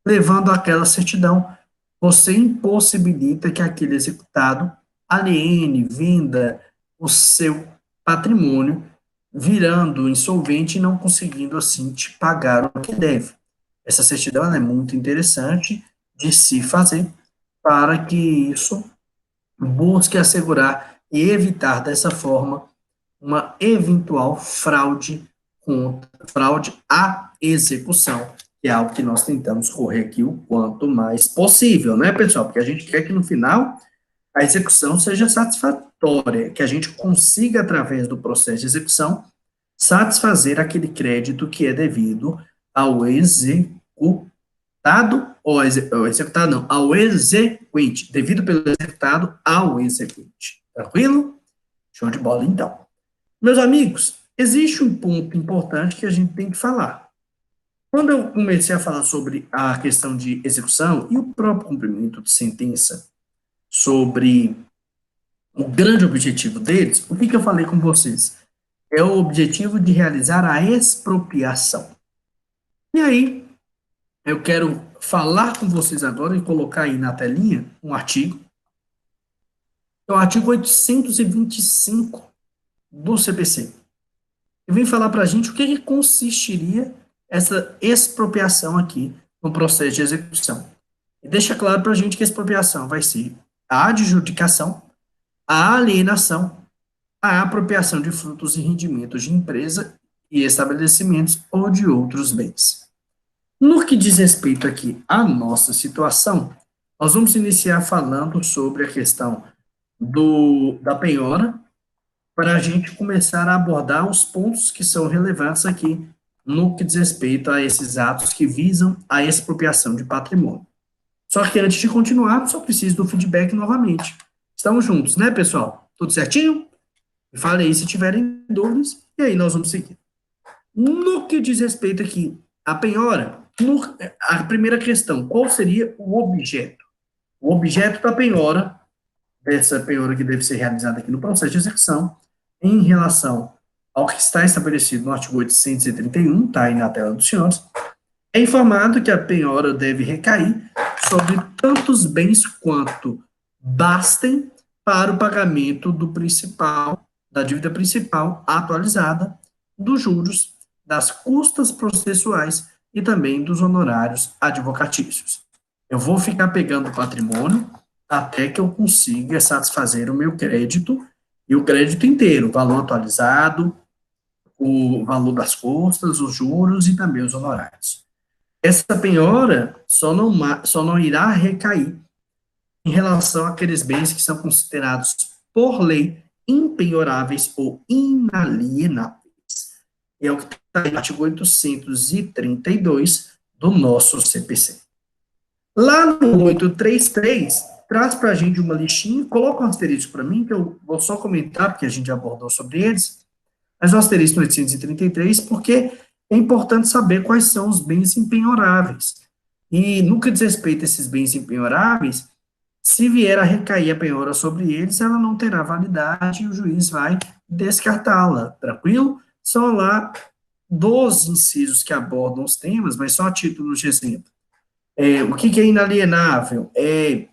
levando aquela certidão, você impossibilita que aquele executado aliene, venda o seu patrimônio, virando insolvente e não conseguindo, assim, te pagar o que deve. Essa certidão é muito interessante de se fazer para que isso busque assegurar e evitar dessa forma uma eventual fraude à execução, que é algo que nós tentamos correr aqui o quanto mais possível, né, pessoal? Porque a gente quer que no final a execução seja satisfatória, que a gente consiga, através do processo de execução, satisfazer aquele crédito que é devido ao executado, ou executado não, ao exequente, devido pelo executado ao exequente. Tranquilo? Show de bola, então. Meus amigos, existe um ponto importante que a gente tem que falar. Quando eu comecei a falar sobre a questão de execução e o próprio cumprimento de sentença, sobre o grande objetivo deles, o que eu falei com vocês? É o objetivo de realizar a expropriação. E aí, eu quero falar com vocês agora e colocar aí na telinha um artigo, é o artigo 825 do CPC. E vem falar para a gente o que consistiria essa expropriação aqui no processo de execução. E deixa claro para a gente que a expropriação vai ser a adjudicação, a alienação, a apropriação de frutos e rendimentos de empresa e estabelecimentos ou de outros bens. No que diz respeito aqui à nossa situação, nós vamos iniciar falando sobre a questão da penhora, para a gente começar a abordar os pontos que são relevantes aqui no que diz respeito a esses atos que visam a expropriação de patrimônio. Só que antes de continuar, só preciso do feedback novamente. Estamos juntos, né, pessoal? Tudo certinho? Me fale aí se tiverem dúvidas, e aí nós vamos seguir. No que diz respeito aqui à penhora, a primeira questão, qual seria o objeto? O objeto da penhora, dessa penhora que deve ser realizada aqui no processo de execução, em relação ao que está estabelecido no artigo 831, está aí na tela dos senhores, é informado que a penhora deve recair sobre tantos bens quanto bastem para o pagamento da dívida principal atualizada, dos juros, das custas processuais e também dos honorários advocatícios. Eu vou ficar pegando o patrimônio até que eu consiga satisfazer o meu crédito, e o crédito inteiro, o valor atualizado, o valor das custas, os juros e também os honorários. Essa penhora só não irá recair em relação àqueles bens que são considerados por lei impenhoráveis ou inalienáveis. É o que está no artigo 832 do nosso CPC. Lá no 833, traz para a gente uma listinha, coloca um asterisco para mim, que eu vou só comentar, porque a gente já abordou sobre eles, mas o asterisco no 833, porque é importante saber quais são os bens impenhoráveis. E no que diz respeito a esses bens impenhoráveis, se vier a recair a penhora sobre eles, ela não terá validade e o juiz vai descartá-la, tranquilo? São lá 12 incisos que abordam os temas, mas só a título de exemplo. O que é inalienável? É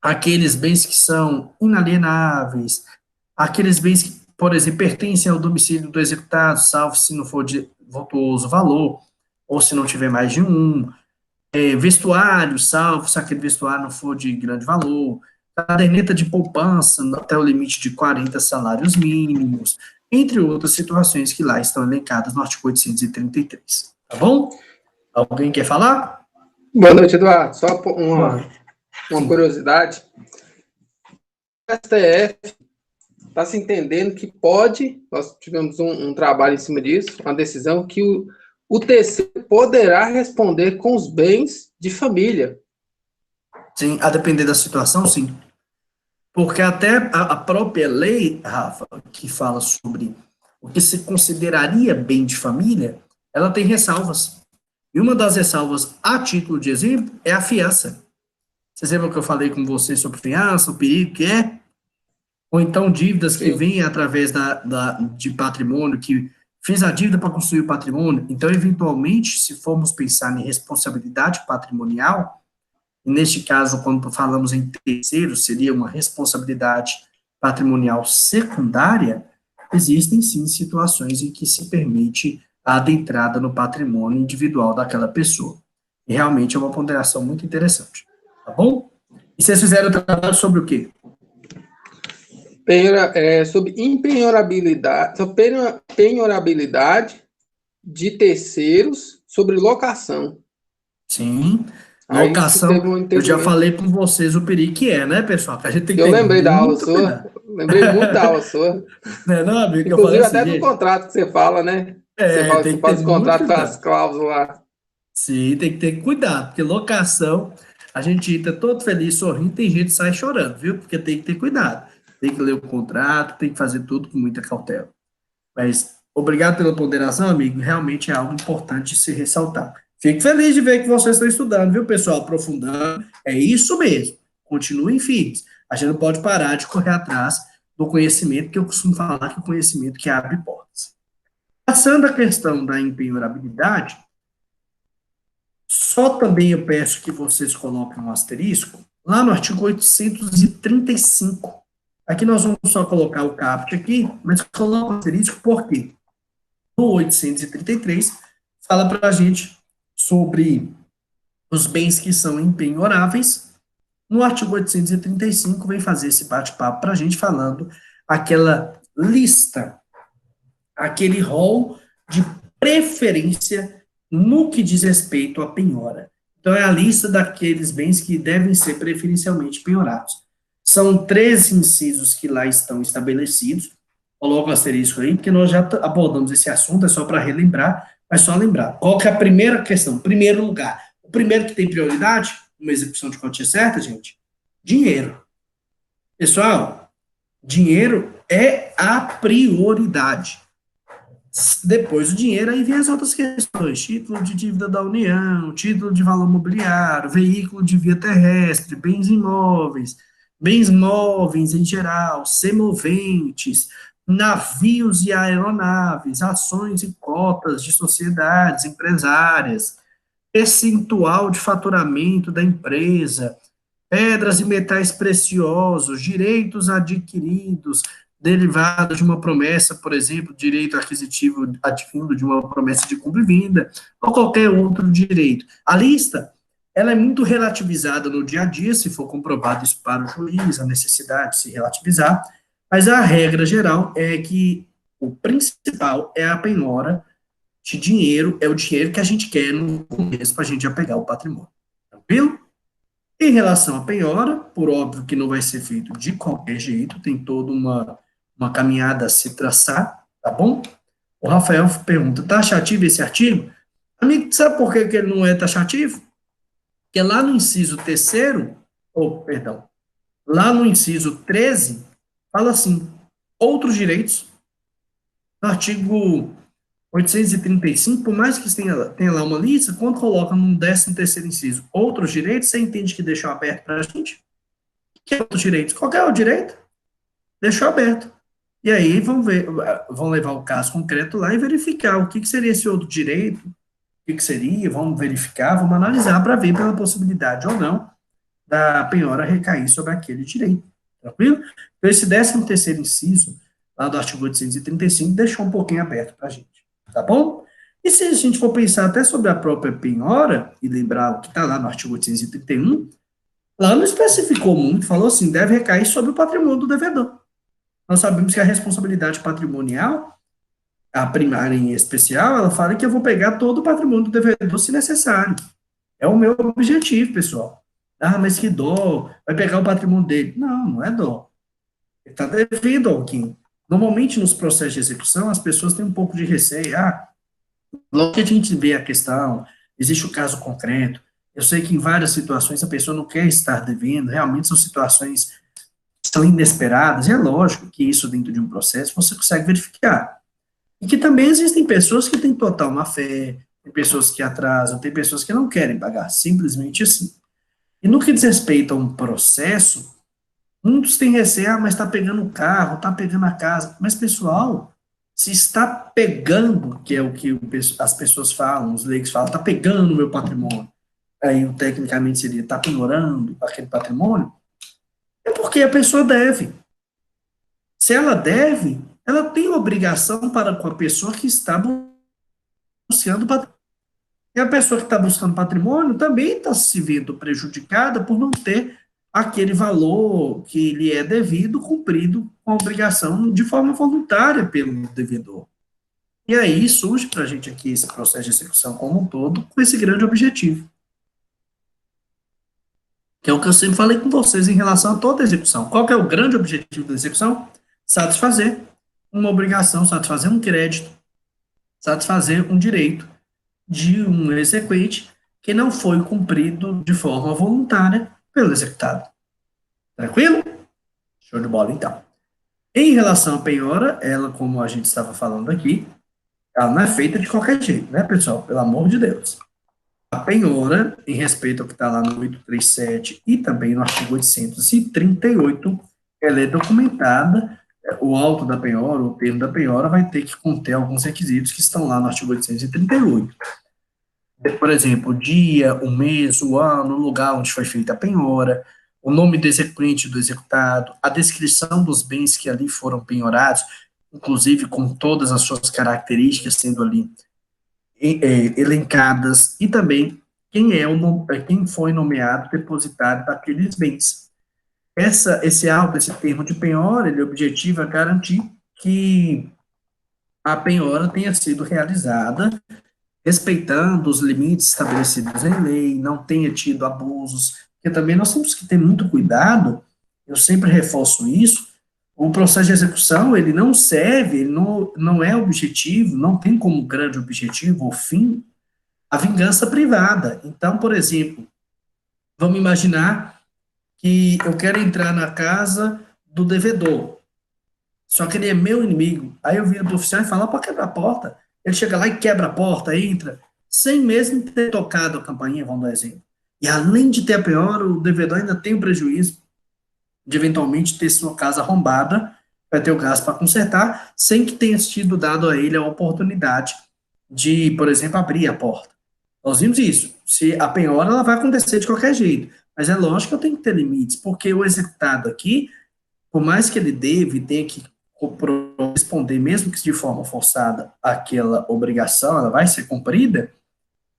aqueles bens que são inalienáveis, aqueles bens que, por exemplo, pertencem ao domicílio do executado, salvo se não for de vultuoso valor, ou se não tiver mais de um, vestuário, salvo se aquele vestuário não for de grande valor, caderneta de poupança até o limite de 40 salários mínimos, entre outras situações que lá estão elencadas no artigo 833, tá bom? Alguém quer falar? Boa noite, Eduardo. Só uma curiosidade. O STF está se entendendo que nós tivemos um trabalho em cima disso, uma decisão que o TC poderá responder com os bens de família. Sim, a depender da situação, sim. Porque até a própria lei, Rafa, que fala sobre o que se consideraria bem de família, ela tem ressalvas. E uma das ressalvas, a título de exemplo, é a fiança. Vocês lembram que eu falei com vocês sobre fiança, o perigo que é? Ou então dívidas que Sim. vêm através de patrimônio, que fiz a dívida para construir o patrimônio. Então, eventualmente, se formos pensar em responsabilidade patrimonial, e neste caso, quando falamos em terceiro, seria uma responsabilidade patrimonial secundária, existem sim situações em que se permite a adentrada no patrimônio individual daquela pessoa. E realmente é uma ponderação muito interessante. Tá bom? E vocês fizeram trabalho sobre o quê? Sobre penhorabilidade de terceiros sobre locação. Sim. Aí isso Locação, teve um eu já entendimento. falei com vocês o perigo que é, né, pessoal? Que a gente tem que Eu ter lembrei da aula muito sua, cuidado. lembrei muito da aula sua. Não é não, amigo, que eu falei Inclusive assim, até do gente, contrato que você fala, né? Você fala que tem você que ter faz o muito contrato com as cuidado. cláusulas lá. Sim, tem que ter cuidado, porque locação, a gente entra todo feliz, sorrindo, tem gente que sai chorando, viu? Porque tem que ter cuidado. Tem que ler o contrato, tem que fazer tudo com muita cautela. Mas obrigado pela ponderação, amigo. Realmente é algo importante se ressaltar. Fico feliz de ver que vocês estão estudando, viu, pessoal? Aprofundando. É isso mesmo. Continuem firmes. A gente não pode parar de correr atrás do conhecimento, que eu costumo falar que é o conhecimento que abre portas. Passando a questão da empenhorabilidade, só também eu peço que vocês coloquem um asterisco lá no artigo 835. Aqui nós vamos só colocar o caput aqui, mas coloca o asterisco por quê? No 833, fala para a gente sobre os bens que são empenhoráveis. No artigo 835, vem fazer esse bate-papo para a gente falando aquela lista, aquele rol de preferência no que diz respeito à penhora. Então, é a lista daqueles bens que devem ser preferencialmente penhorados. São 13 incisos que lá estão estabelecidos. Coloca o asterisco aí, porque nós já abordamos esse assunto, é só para relembrar, mas só lembrar. Qual que é a primeira questão? Primeiro lugar. O primeiro que tem prioridade, uma execução de quantia certa, gente? Dinheiro. Pessoal, dinheiro é a prioridade. Depois do dinheiro, aí vem as outras questões: título de dívida da União, título de valor mobiliário, veículo de via terrestre, bens móveis em geral, semoventes, navios e aeronaves, ações e cotas de sociedades empresárias, percentual de faturamento da empresa, pedras e metais preciosos, direitos adquiridos, derivados de uma promessa, por exemplo, direito aquisitivo advindo de uma promessa de compra e venda, ou qualquer outro direito. A lista, ela é muito relativizada no dia a dia, se for comprovado isso para o juiz, a necessidade de se relativizar, mas a regra geral é que o principal é a penhora de dinheiro, é o dinheiro que a gente quer no começo para a gente já pegar o patrimônio. Tranquilo? Em relação à penhora, por óbvio que não vai ser feito de qualquer jeito, tem toda uma caminhada a se traçar, tá bom? O Rafael pergunta, taxativo esse artigo? Amigo, sabe por que ele não é taxativo? Porque lá no inciso terceiro, perdão, lá no inciso 13, fala assim, outros direitos, no artigo 835, por mais que tenha lá uma lista, quando coloca no 13º inciso outros direitos, você entende que deixou aberto para a gente? Que outros direitos? Qual é o direito? Deixou aberto. E aí vão levar o caso concreto lá e verificar o que seria esse outro direito, o que seria, vamos verificar, vamos analisar para ver pela possibilidade ou não da penhora recair sobre aquele direito. Tranquilo? Então, esse 13º inciso, lá do artigo 835, deixou um pouquinho aberto para a gente. Tá bom? E se a gente for pensar até sobre a própria penhora, e lembrar o que está lá no artigo 831, lá não especificou muito, falou assim, deve recair sobre o patrimônio do devedor. Nós sabemos que a responsabilidade patrimonial, a primária em especial, ela fala que eu vou pegar todo o patrimônio do devedor se necessário. É o meu objetivo, pessoal. Ah, mas que dó, vai pegar o patrimônio dele. Não, não é dó. Ele está devendo a alguém. Normalmente, nos processos de execução, as pessoas têm um pouco de receio. Ah, logo que a gente vê a questão, existe o caso concreto. Eu sei que em várias situações a pessoa não quer estar devendo, realmente são situações que são inesperadas, e é lógico que isso dentro de um processo você consegue verificar. E que também existem pessoas que têm total má fé, tem pessoas que atrasam, tem pessoas que não querem pagar, simplesmente assim. E no que diz respeito a um processo, muitos têm receio, mas está pegando o carro, está pegando a casa. Mas, pessoal, se está pegando, que é o que as pessoas falam, os leigos falam, está pegando o meu patrimônio, aí tecnicamente seria está penhorando aquele patrimônio, é porque a pessoa deve. Se ela deve, ela tem obrigação para com a pessoa que está buscando patrimônio. E a pessoa que está buscando patrimônio também está se vendo prejudicada por não ter aquele valor que lhe é devido cumprido com a obrigação de forma voluntária pelo devedor. E aí surge para a gente aqui esse processo de execução como um todo, com esse grande objetivo, que é o que eu sempre falei com vocês em relação a toda a execução. Qual que é o grande objetivo da execução? Satisfazer uma obrigação, satisfazer um crédito, satisfazer um direito de um exequente que não foi cumprido de forma voluntária pelo executado. Tranquilo? Show de bola, então. Em relação à penhora, ela, como a gente estava falando aqui, ela não é feita de qualquer jeito, né, pessoal? Pelo amor de Deus. A penhora, em respeito ao que está lá no 837 e também no artigo 838, ela é documentada, o auto da penhora, o termo da penhora, vai ter que conter alguns requisitos que estão lá no artigo 838. Por exemplo, o dia, o mês, o ano, o lugar onde foi feita a penhora, o nome do exequente do executado, a descrição dos bens que ali foram penhorados, inclusive com todas as suas características sendo ali elencadas, e também quem foi nomeado depositário daqueles bens. Esse auto, esse termo de penhora, ele objetiva garantir que a penhora tenha sido realizada respeitando os limites estabelecidos em lei, não tenha tido abusos, porque também nós temos que ter muito cuidado, eu sempre reforço isso, o processo de execução, ele não serve, ele não é objetivo, não tem como grande objetivo ou fim a vingança privada. Então, por exemplo, vamos imaginar que eu quero entrar na casa do devedor, só que ele é meu inimigo. Aí eu viro do oficial e falo, para quebrar a porta. Ele chega lá e quebra a porta, entra, sem mesmo ter tocado a campainha, vamos dar um exemplo. E além de ter a pior, o devedor ainda tem o prejuízo de eventualmente ter sua casa arrombada, vai ter o gasto para consertar, sem que tenha sido dado a ele a oportunidade de, por exemplo, abrir a porta. Nós vimos isso. Se a penhora, ela vai acontecer de qualquer jeito. Mas é lógico que eu tenho que ter limites, porque o executado aqui, por mais que ele deve, tenha que responder, mesmo que de forma forçada, aquela obrigação, ela vai ser cumprida,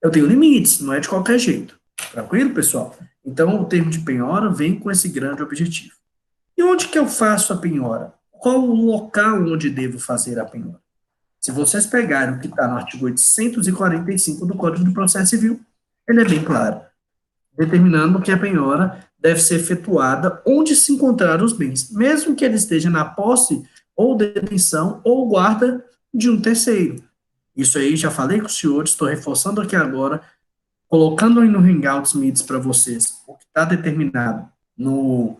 eu tenho limites, não é de qualquer jeito. Tranquilo, pessoal? Então, o termo de penhora vem com esse grande objetivo. E onde que eu faço a penhora? Qual o local onde devo fazer a penhora? Se vocês pegarem o que está no artigo 845 do Código do Processo Civil, ele é bem claro, determinando que a penhora deve ser efetuada onde se encontrar os bens, mesmo que ele esteja na posse ou detenção ou guarda de um terceiro. Isso aí já falei com os senhores, estou reforçando aqui agora, colocando aí no Hangouts Meets para vocês o que está determinado no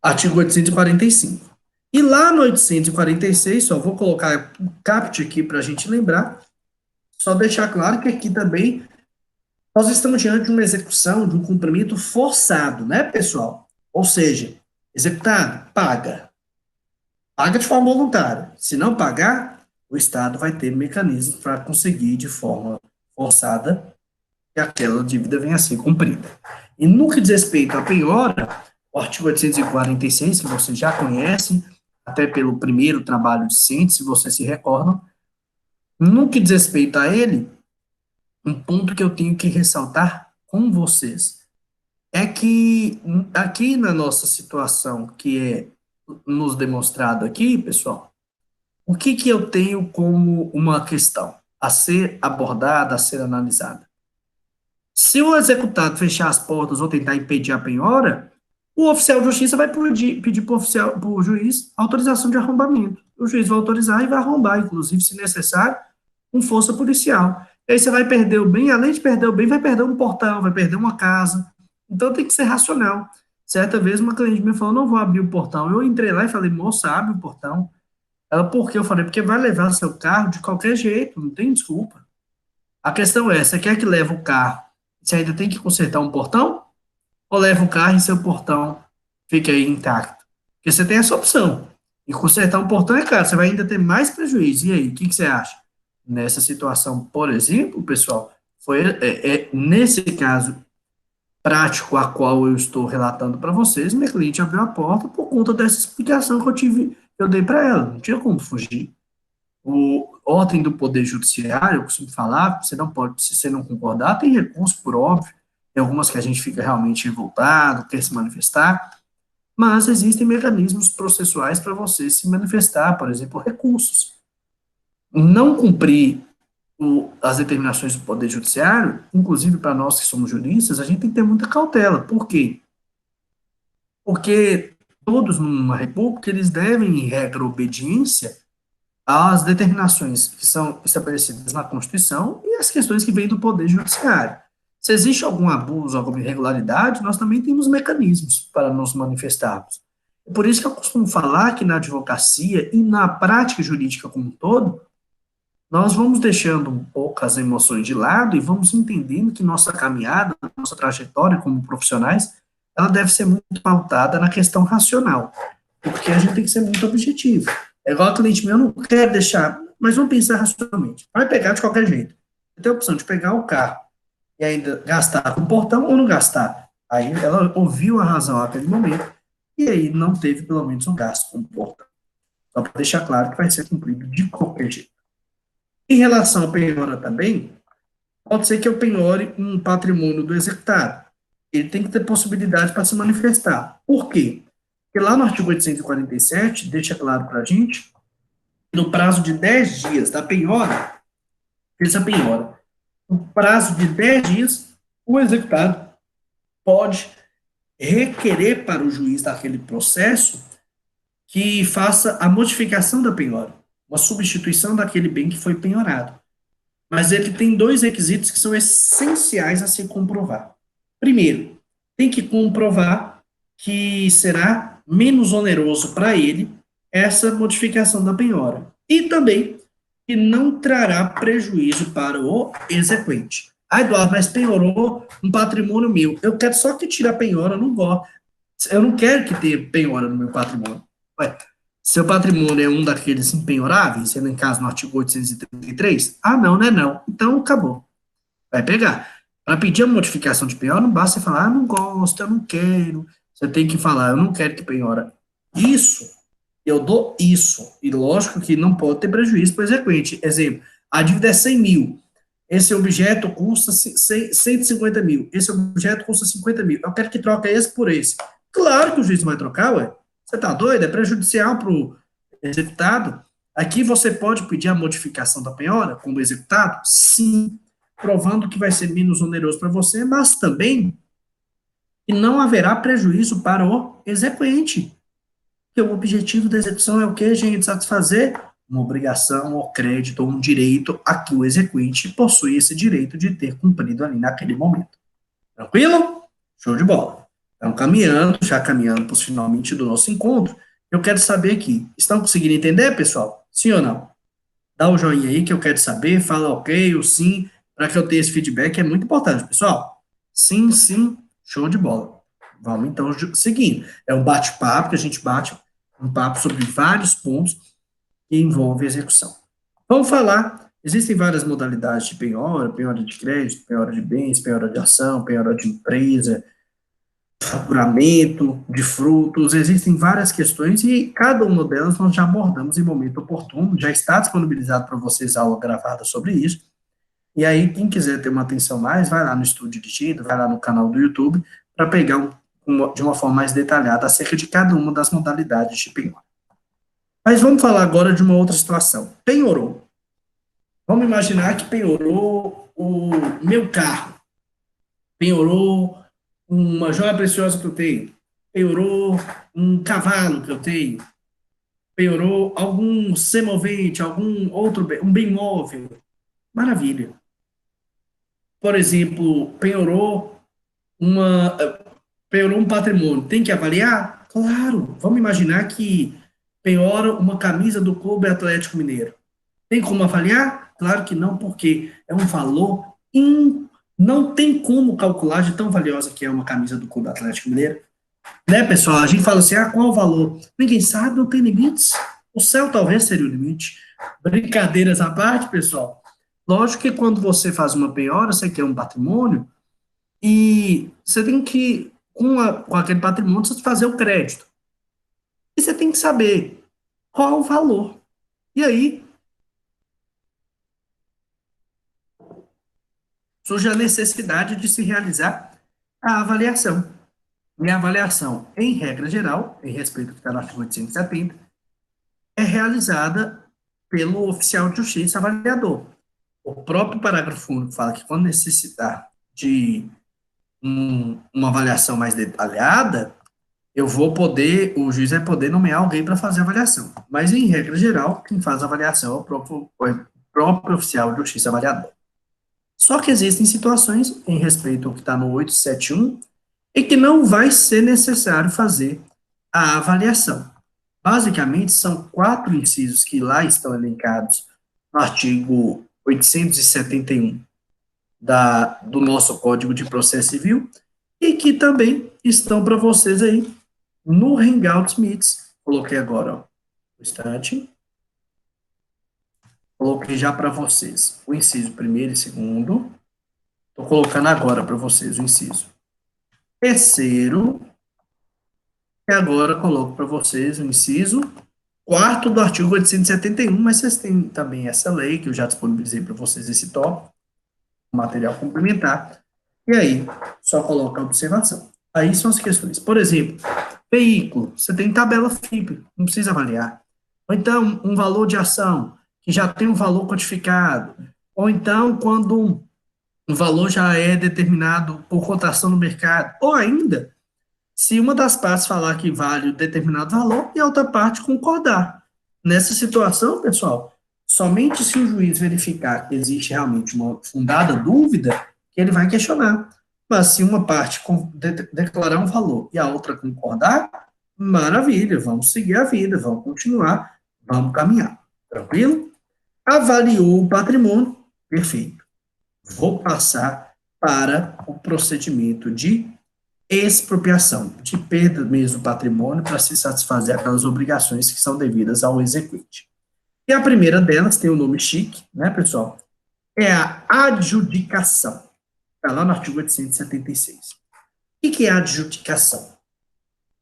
artigo 845. E lá no 846, só vou colocar o caput aqui para a gente lembrar, só deixar claro que aqui também nós estamos diante de uma execução, de um cumprimento forçado, né, pessoal? Ou seja, executado, paga. Paga de forma voluntária. Se não pagar, o Estado vai ter mecanismos para conseguir de forma forçada que aquela dívida venha a ser cumprida. E no que diz respeito à penhora, o artigo 846, que vocês já conhecem, até pelo primeiro trabalho de ciência, se vocês se recordam, no que diz respeito a ele, um ponto que eu tenho que ressaltar com vocês é que aqui na nossa situação, que é nos demonstrado aqui, pessoal, o que que eu tenho como uma questão a ser abordada, a ser analisada? Se o executado fechar as portas ou tentar impedir a penhora, o oficial de justiça vai pedir para o juiz autorização de arrombamento. O juiz vai autorizar e vai arrombar, inclusive, se necessário, com força policial. E aí você vai perder o bem, além de perder o bem, vai perder um portão, vai perder uma casa. Então tem que ser racional. Certa vez uma cliente me falou, não vou abrir o portão. Eu entrei lá e falei, moça, abre o portão. Ela, por quê? Eu falei, porque vai levar seu carro de qualquer jeito, não tem desculpa. A questão é, você quer que leve o carro, você ainda tem que consertar um portão? Ou leva o carro e seu portão fica aí intacto? Porque você tem essa opção. E consertar um portão é caro, você vai ainda ter mais prejuízo. E aí, o que que você acha? Nessa situação, por exemplo, pessoal, foi nesse caso prático a qual eu estou relatando para vocês, minha cliente abriu a porta por conta dessa explicação que eu dei para ela, não tinha como fugir. O ordem do Poder Judiciário, eu costumo falar, você não pode, se você não concordar, tem recurso, por óbvio, tem algumas que a gente fica realmente revoltado, quer se manifestar, mas existem mecanismos processuais para você se manifestar, por exemplo, recursos. Não cumprir as determinações do Poder Judiciário, inclusive para nós que somos juristas, a gente tem que ter muita cautela. Por quê? Porque todos numa república, eles devem, em regra, obediência às determinações que são estabelecidas na Constituição e as questões que vêm do Poder Judiciário. Se existe algum abuso, alguma irregularidade, nós também temos mecanismos para nos manifestarmos. É por isso que eu costumo falar que na advocacia e na prática jurídica como um todo, nós vamos deixando um pouco as emoções de lado e vamos entendendo que nossa caminhada, nossa trajetória como profissionais, ela deve ser muito pautada na questão racional, porque a gente tem que ser muito objetivo. É igual a cliente meu, eu não quero deixar, mas vamos pensar racionalmente. Vai pegar de qualquer jeito. Você tem a opção de pegar o carro e ainda gastar com o portão ou não gastar. Aí ela ouviu a razão naquele momento e aí não teve pelo menos um gasto com o portão. Só para deixar claro que vai ser cumprido de qualquer jeito. Em relação à penhora também, pode ser que eu penhore um patrimônio do executado. Ele tem que ter possibilidade para se manifestar. Por quê? Porque lá no artigo 847, deixa claro para a gente, no prazo de 10 dias da penhora, essa penhora, no prazo de 10 dias, o executado pode requerer para o juiz daquele processo que faça a modificação da penhora, uma substituição daquele bem que foi penhorado. Mas ele tem dois requisitos que são essenciais a se comprovar. Primeiro, tem que comprovar que será menos oneroso para ele essa modificação da penhora. E também que não trará prejuízo para o exequente. Ah, Eduardo, mas penhorou um patrimônio meu. Eu quero só que tire a penhora, eu não gosto. Eu não quero que tenha penhora no meu patrimônio. Ué, seu patrimônio é um daqueles impenhoráveis, sendo em caso no artigo 833? Ah, não, não é não. Então, acabou. Vai pegar. Para pedir a modificação de penhora, não basta você falar, ah, não gosto, eu não quero. Você tem que falar, eu não quero que penhora. Isso, eu dou isso. E lógico que não pode ter prejuízo para o exequente. Exemplo, a dívida é 100 mil. Esse objeto custa 150 mil. Esse objeto custa 50 mil. Eu quero que troque esse por esse. Claro que o juiz vai trocar, ué. Você tá doido? É prejudicial para o executado. Aqui você pode pedir a modificação da penhora como executado? Sim, provando que vai ser menos oneroso para você, mas também que não haverá prejuízo para o exequente. Porque o objetivo da execução é o que, gente? Satisfazer uma obrigação, ou crédito, ou um direito a que o exequente possui esse direito de ter cumprido ali naquele momento. Tranquilo? Show de bola. Então, já caminhando para os finalmente do nosso encontro, eu quero saber aqui, estão conseguindo entender, pessoal? Sim ou não? Dá o joinha aí que eu quero saber, fala ok ou sim, para que eu tenha esse feedback, é muito importante, pessoal. Sim, sim, show de bola. Vamos então seguindo. É um bate-papo que a gente bate um papo sobre vários pontos que envolvem a execução. Vamos falar, existem várias modalidades de penhora, penhora de crédito, penhora de bens, penhora de ação, penhora de empresa, faturamento de frutos, existem várias questões e cada uma delas nós já abordamos em momento oportuno, já está disponibilizado para vocês aula gravada sobre isso, e aí quem quiser ter uma atenção mais, vai lá no Estúdio Dirigido, vai lá no canal do YouTube, para pegar de uma forma mais detalhada acerca de cada uma das modalidades de penhora. Mas vamos falar agora de uma outra situação. Penhorou. Vamos imaginar que penhorou o meu carro, penhorou uma joia preciosa que eu tenho, penhorou um cavalo que eu tenho, penhorou algum semovente, algum outro bem, um bem móvel. Maravilha. Por exemplo, penhorou um patrimônio. Tem que avaliar? Claro. Vamos imaginar que penhora uma camisa do Clube Atlético Mineiro. Tem como avaliar? Claro que não, porque é um valor não tem como calcular de tão valiosa que é uma camisa do Clube Atlético Mineiro. Né, pessoal? A gente fala assim, qual é o valor? Ninguém sabe, não tem limites. O céu talvez seria o limite. Brincadeiras à parte, pessoal. Lógico que quando você faz uma penhora, você quer um patrimônio, e você tem que, com aquele patrimônio, você fazer o crédito. E você tem que saber qual é o valor. E aí, surge a necessidade de se realizar a avaliação. E a avaliação, em regra geral, em respeito ao que está no artigo 870, é realizada pelo oficial de justiça avaliador. O próprio parágrafo único fala que quando necessitar de uma avaliação mais detalhada, o juiz vai poder nomear alguém para fazer a avaliação. Mas, em regra geral, quem faz a avaliação é o próprio oficial de justiça avaliador. Só que existem situações, em respeito ao que está no 871, em que não vai ser necessário fazer a avaliação. Basicamente, são 4 incisos que lá estão elencados no artigo 871 do nosso Código de Processo Civil, e que também estão para vocês aí no Hangouts Meets. Coloquei agora, um instante. Coloquei já para vocês o inciso primeiro e segundo. Estou colocando agora para vocês o inciso terceiro. E agora coloco para vocês o inciso quarto do artigo 871, mas vocês têm também essa lei, que eu já disponibilizei para vocês esse tópico, material complementar, e aí só coloca a observação. Aí são as questões. Por exemplo, veículo, você tem tabela FIP, não precisa avaliar. Ou então, um valor de ação, que já tem um valor codificado. Ou então, quando um valor já é determinado por cotação no mercado. Ou ainda, se uma das partes falar que vale um determinado valor e a outra parte concordar. Nessa situação, pessoal, somente se o juiz verificar que existe realmente uma fundada dúvida, que ele vai questionar. Mas se uma parte declarar um valor e a outra concordar, maravilha, vamos seguir a vida, vamos continuar, vamos caminhar. Tranquilo? Avaliou o patrimônio, perfeito. Vou passar para o procedimento de expropriação, de perda mesmo do patrimônio para se satisfazer aquelas obrigações que são devidas ao exequente. E a primeira delas tem o nome chique, né, pessoal? É a adjudicação. Está lá no artigo 876. O que é a adjudicação?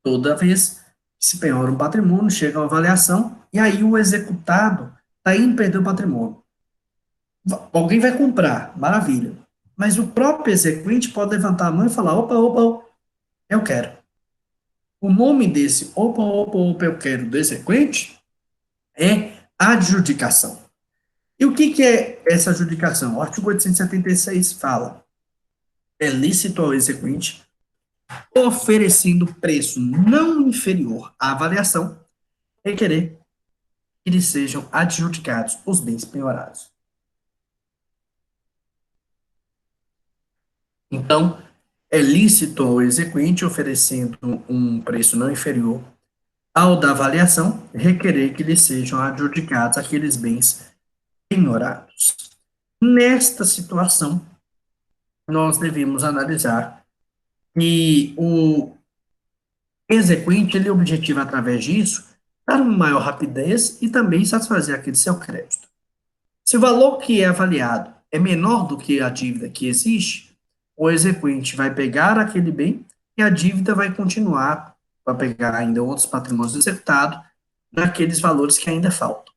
Toda vez que se penhora um patrimônio, chega a uma avaliação, e aí o executado está indo perder o patrimônio. Alguém vai comprar, maravilha. Mas o próprio exequente pode levantar a mão e falar, opa, eu quero. O nome desse opa, eu quero do exequente é adjudicação. E o que é essa adjudicação? O artigo 876 fala, é lícito ao exequente, oferecendo preço não inferior à avaliação, requerer que lhes sejam adjudicados os bens penhorados. Então, é lícito ao exequente, oferecendo um preço não inferior ao da avaliação, requerer que lhe sejam adjudicados aqueles bens penhorados. Nesta situação, nós devemos analisar que o exequente, ele objetiva, através disso, dar uma maior rapidez e também satisfazer aquele seu crédito. Se o valor que é avaliado é menor do que a dívida que existe, o exequente vai pegar aquele bem e a dívida vai continuar, vai pegar ainda outros patrimônios executados naqueles valores que ainda faltam.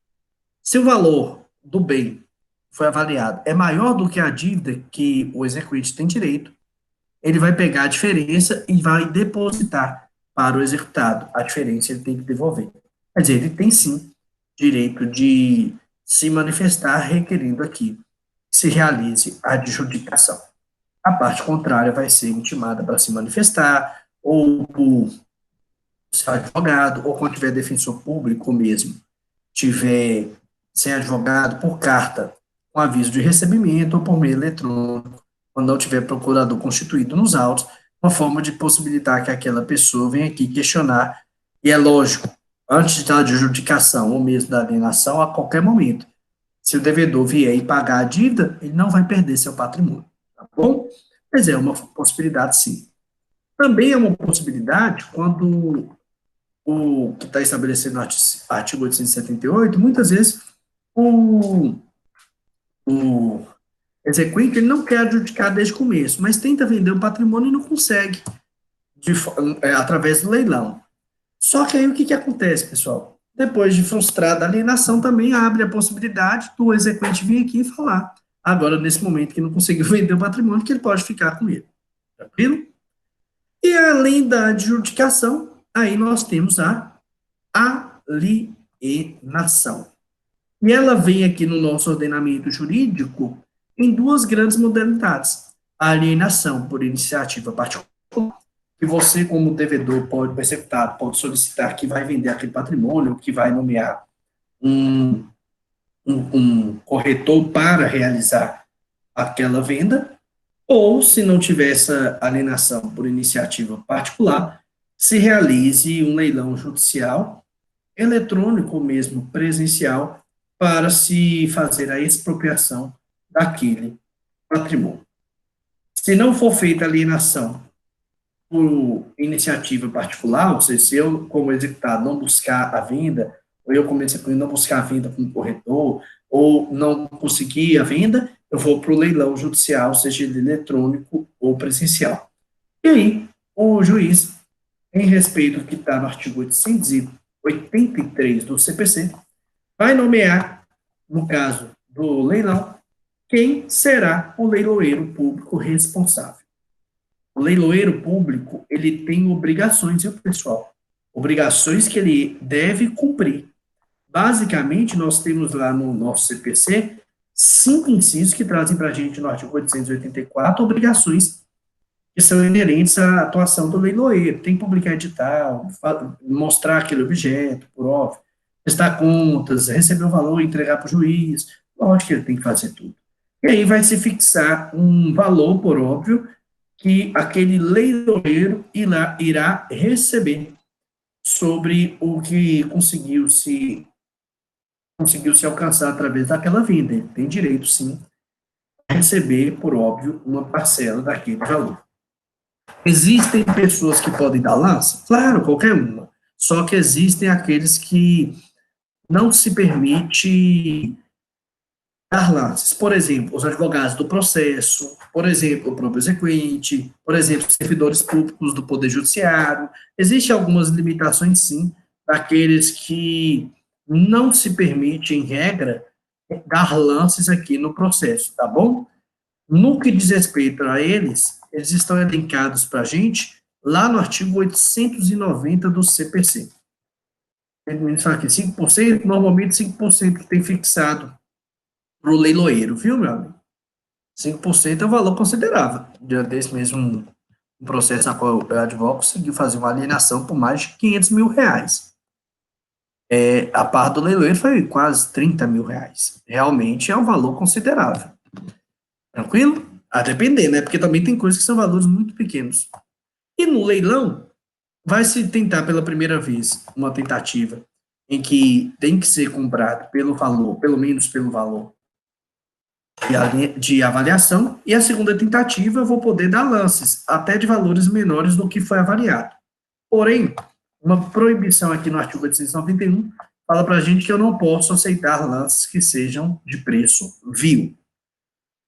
Se o valor do bem foi avaliado é maior do que a dívida que o exequente tem direito, ele vai pegar a diferença e vai depositar para o executado. A diferença ele tem que devolver. Quer dizer, ele tem sim direito de se manifestar requerendo aqui que se realize a adjudicação. A parte contrária vai ser intimada para se manifestar, ou por seu advogado, ou quando tiver defensor público mesmo, tiver sem advogado, por carta, com aviso de recebimento, ou por meio eletrônico, quando não tiver procurador constituído nos autos, uma forma de possibilitar que aquela pessoa venha aqui questionar, e é lógico, antes da adjudicação ou mesmo da alienação, a qualquer momento. Se o devedor vier e pagar a dívida, ele não vai perder seu patrimônio, tá bom? Mas é uma possibilidade, sim. Também é uma possibilidade quando o que está estabelecido no artigo 878, muitas vezes o exequente ele não quer adjudicar desde o começo, mas tenta vender o patrimônio e não consegue através do leilão. Só que aí o que acontece, pessoal? Depois de frustrada a alienação, também abre a possibilidade do exequente vir aqui e falar, agora, nesse momento que não conseguiu vender o patrimônio, que ele pode ficar com ele. Tranquilo? E além da adjudicação, aí nós temos a alienação. E ela vem aqui no nosso ordenamento jurídico em duas grandes modalidades. A alienação por iniciativa particular, que você, como devedor, pode, o executado, pode solicitar que vai vender aquele patrimônio, que vai nomear um corretor para realizar aquela venda, ou, se não tiver essa alienação por iniciativa particular, se realize um leilão judicial, eletrônico ou mesmo presencial, para se fazer a expropriação daquele patrimônio. Se não for feita a alienação por iniciativa particular, ou seja, se eu, como executado, não buscar a venda, ou eu, como executado, não buscar a venda com o corretor, ou não conseguir a venda, eu vou para o leilão judicial, seja ele eletrônico ou presencial. E aí, o juiz, em respeito ao que está no artigo 883 do CPC, vai nomear, no caso do leilão, quem será o leiloeiro público responsável. O leiloeiro público, ele tem obrigações, viu, pessoal? Obrigações que ele deve cumprir. Basicamente, nós temos lá no nosso CPC 5 incisos que trazem para a gente, no artigo 884, obrigações que são inerentes à atuação do leiloeiro. Tem que publicar edital, mostrar aquele objeto, por óbvio, prestar contas, receber o valor e entregar para o juiz. Lógico que ele tem que fazer tudo. E aí vai se fixar um valor, por óbvio, que aquele leiloeiro irá receber sobre o que conseguiu se alcançar através daquela venda. Ele tem direito, sim, a receber, por óbvio, uma parcela daquele valor. Existem pessoas que podem dar lance? Claro, qualquer uma. Só que existem aqueles que não se permite dar lances. Por exemplo, os advogados do processo, por exemplo, o próprio exequente, por exemplo, os servidores públicos do Poder Judiciário. Existem algumas limitações, sim, daqueles que não se permite, em regra, dar lances aqui no processo, tá bom? No que diz respeito a eles, eles estão elencados para a gente lá no artigo 890 do CPC. Ele fala aqui, 5%, normalmente 5% que tem fixado para o leiloeiro, viu, meu amigo? 5% é um valor considerável. Dia desse mesmo, um processo na qual o advogado conseguiu fazer uma alienação por mais de 500 mil reais. A parte do leiloeiro foi quase 30 mil reais. Realmente é um valor considerável. Tranquilo? A depender, né? Porque também tem coisas que são valores muito pequenos. E no leilão, vai se tentar pela primeira vez uma tentativa em que tem que ser comprado pelo valor, pelo menos pelo valor de avaliação, e a segunda tentativa eu vou poder dar lances, até de valores menores do que foi avaliado. Porém, uma proibição aqui no artigo 891 fala para a gente que eu não posso aceitar lances que sejam de preço vil.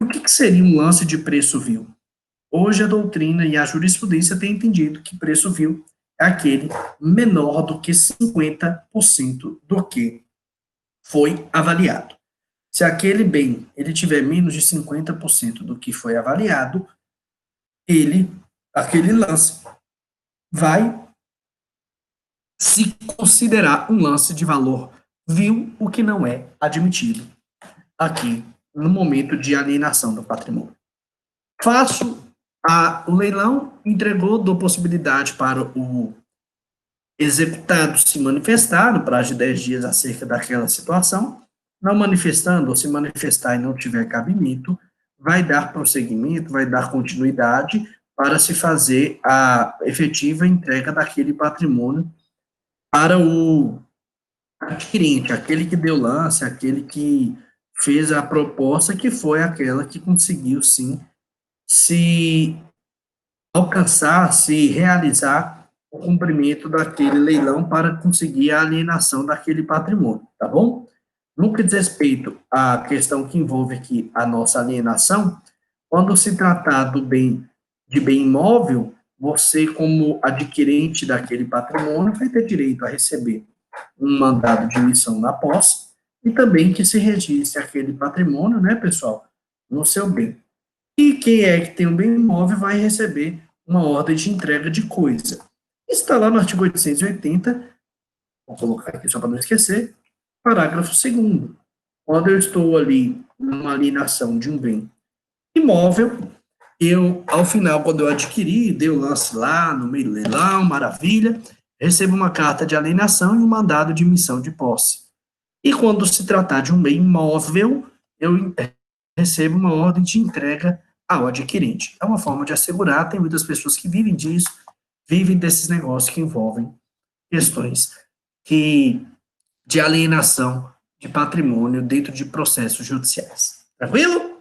O que seria um lance de preço vil? Hoje a doutrina e a jurisprudência têm entendido que preço vil é aquele menor do que 50% do que foi avaliado. Se aquele bem ele tiver menos de 50% do que foi avaliado, aquele lance vai se considerar um lance de valor vil, o que não é admitido aqui no momento de alienação do patrimônio. Faço o leilão, entregou, dou possibilidade para o executado se manifestar no prazo de 10 dias acerca daquela situação. Não manifestando, ou se manifestar e não tiver cabimento, vai dar prosseguimento, vai dar continuidade para se fazer a efetiva entrega daquele patrimônio para o adquirente, aquele que deu lance, aquele que fez a proposta, que foi aquela que conseguiu, sim, se alcançar, se realizar o cumprimento daquele leilão para conseguir a alienação daquele patrimônio, tá bom? No que diz respeito à questão que envolve aqui a nossa alienação, quando se tratar do bem, de bem imóvel, você, como adquirente daquele patrimônio, vai ter direito a receber um mandado de emissão na posse e também que se registre aquele patrimônio, né, pessoal, no seu bem. E quem é que tem um bem imóvel vai receber uma ordem de entrega de coisa. Está lá no artigo 880, vou colocar aqui só para não esquecer, parágrafo 2º. Quando eu estou ali numa alienação de um bem imóvel, eu, ao final, quando eu adquiri, dei o lance lá no meio do leilão, maravilha, recebo uma carta de alienação e um mandado de emissão de posse. E quando se tratar de um bem imóvel, eu recebo uma ordem de entrega ao adquirente. É uma forma de assegurar, tem muitas pessoas que vivem disso, vivem desses negócios que envolvem questões de alienação de patrimônio dentro de processos judiciais. Tranquilo?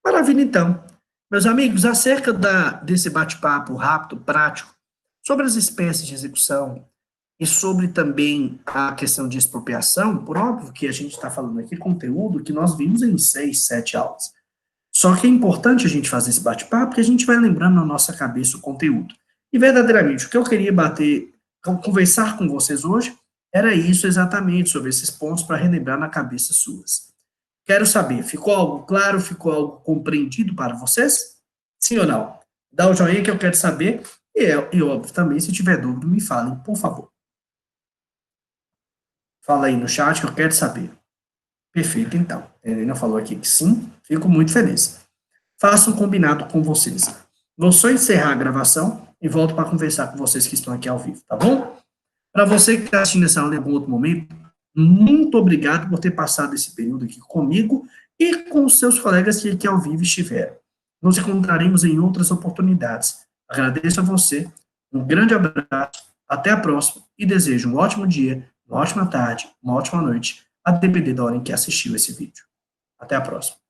Maravilha, então. Meus amigos, acerca desse bate-papo rápido, prático, sobre as espécies de execução e sobre também a questão de expropriação, por óbvio que a gente está falando aqui conteúdo que nós vimos em 6, 7 aulas. Só que é importante a gente fazer esse bate-papo, porque a gente vai lembrando na nossa cabeça o conteúdo. E verdadeiramente, o que eu queria conversar com vocês hoje, era isso exatamente, sobre esses pontos para relembrar na cabeça suas. Quero saber, ficou algo claro, ficou algo compreendido para vocês? Sim ou não? Dá o joinha que eu quero saber, e óbvio também, se tiver dúvida, me falem, por favor. Fala aí no chat que eu quero saber. Perfeito, então. A Helena falou aqui que sim, fico muito feliz. Faço um combinado com vocês. Vou só encerrar a gravação e volto para conversar com vocês que estão aqui ao vivo, tá bom? Para você que está assistindo essa aula em algum outro momento, muito obrigado por ter passado esse período aqui comigo e com os seus colegas que aqui ao vivo estiveram. Nos encontraremos em outras oportunidades. Agradeço a você, um grande abraço, até a próxima e desejo um ótimo dia, uma ótima tarde, uma ótima noite, a depender da hora em que assistiu esse vídeo. Até a próxima.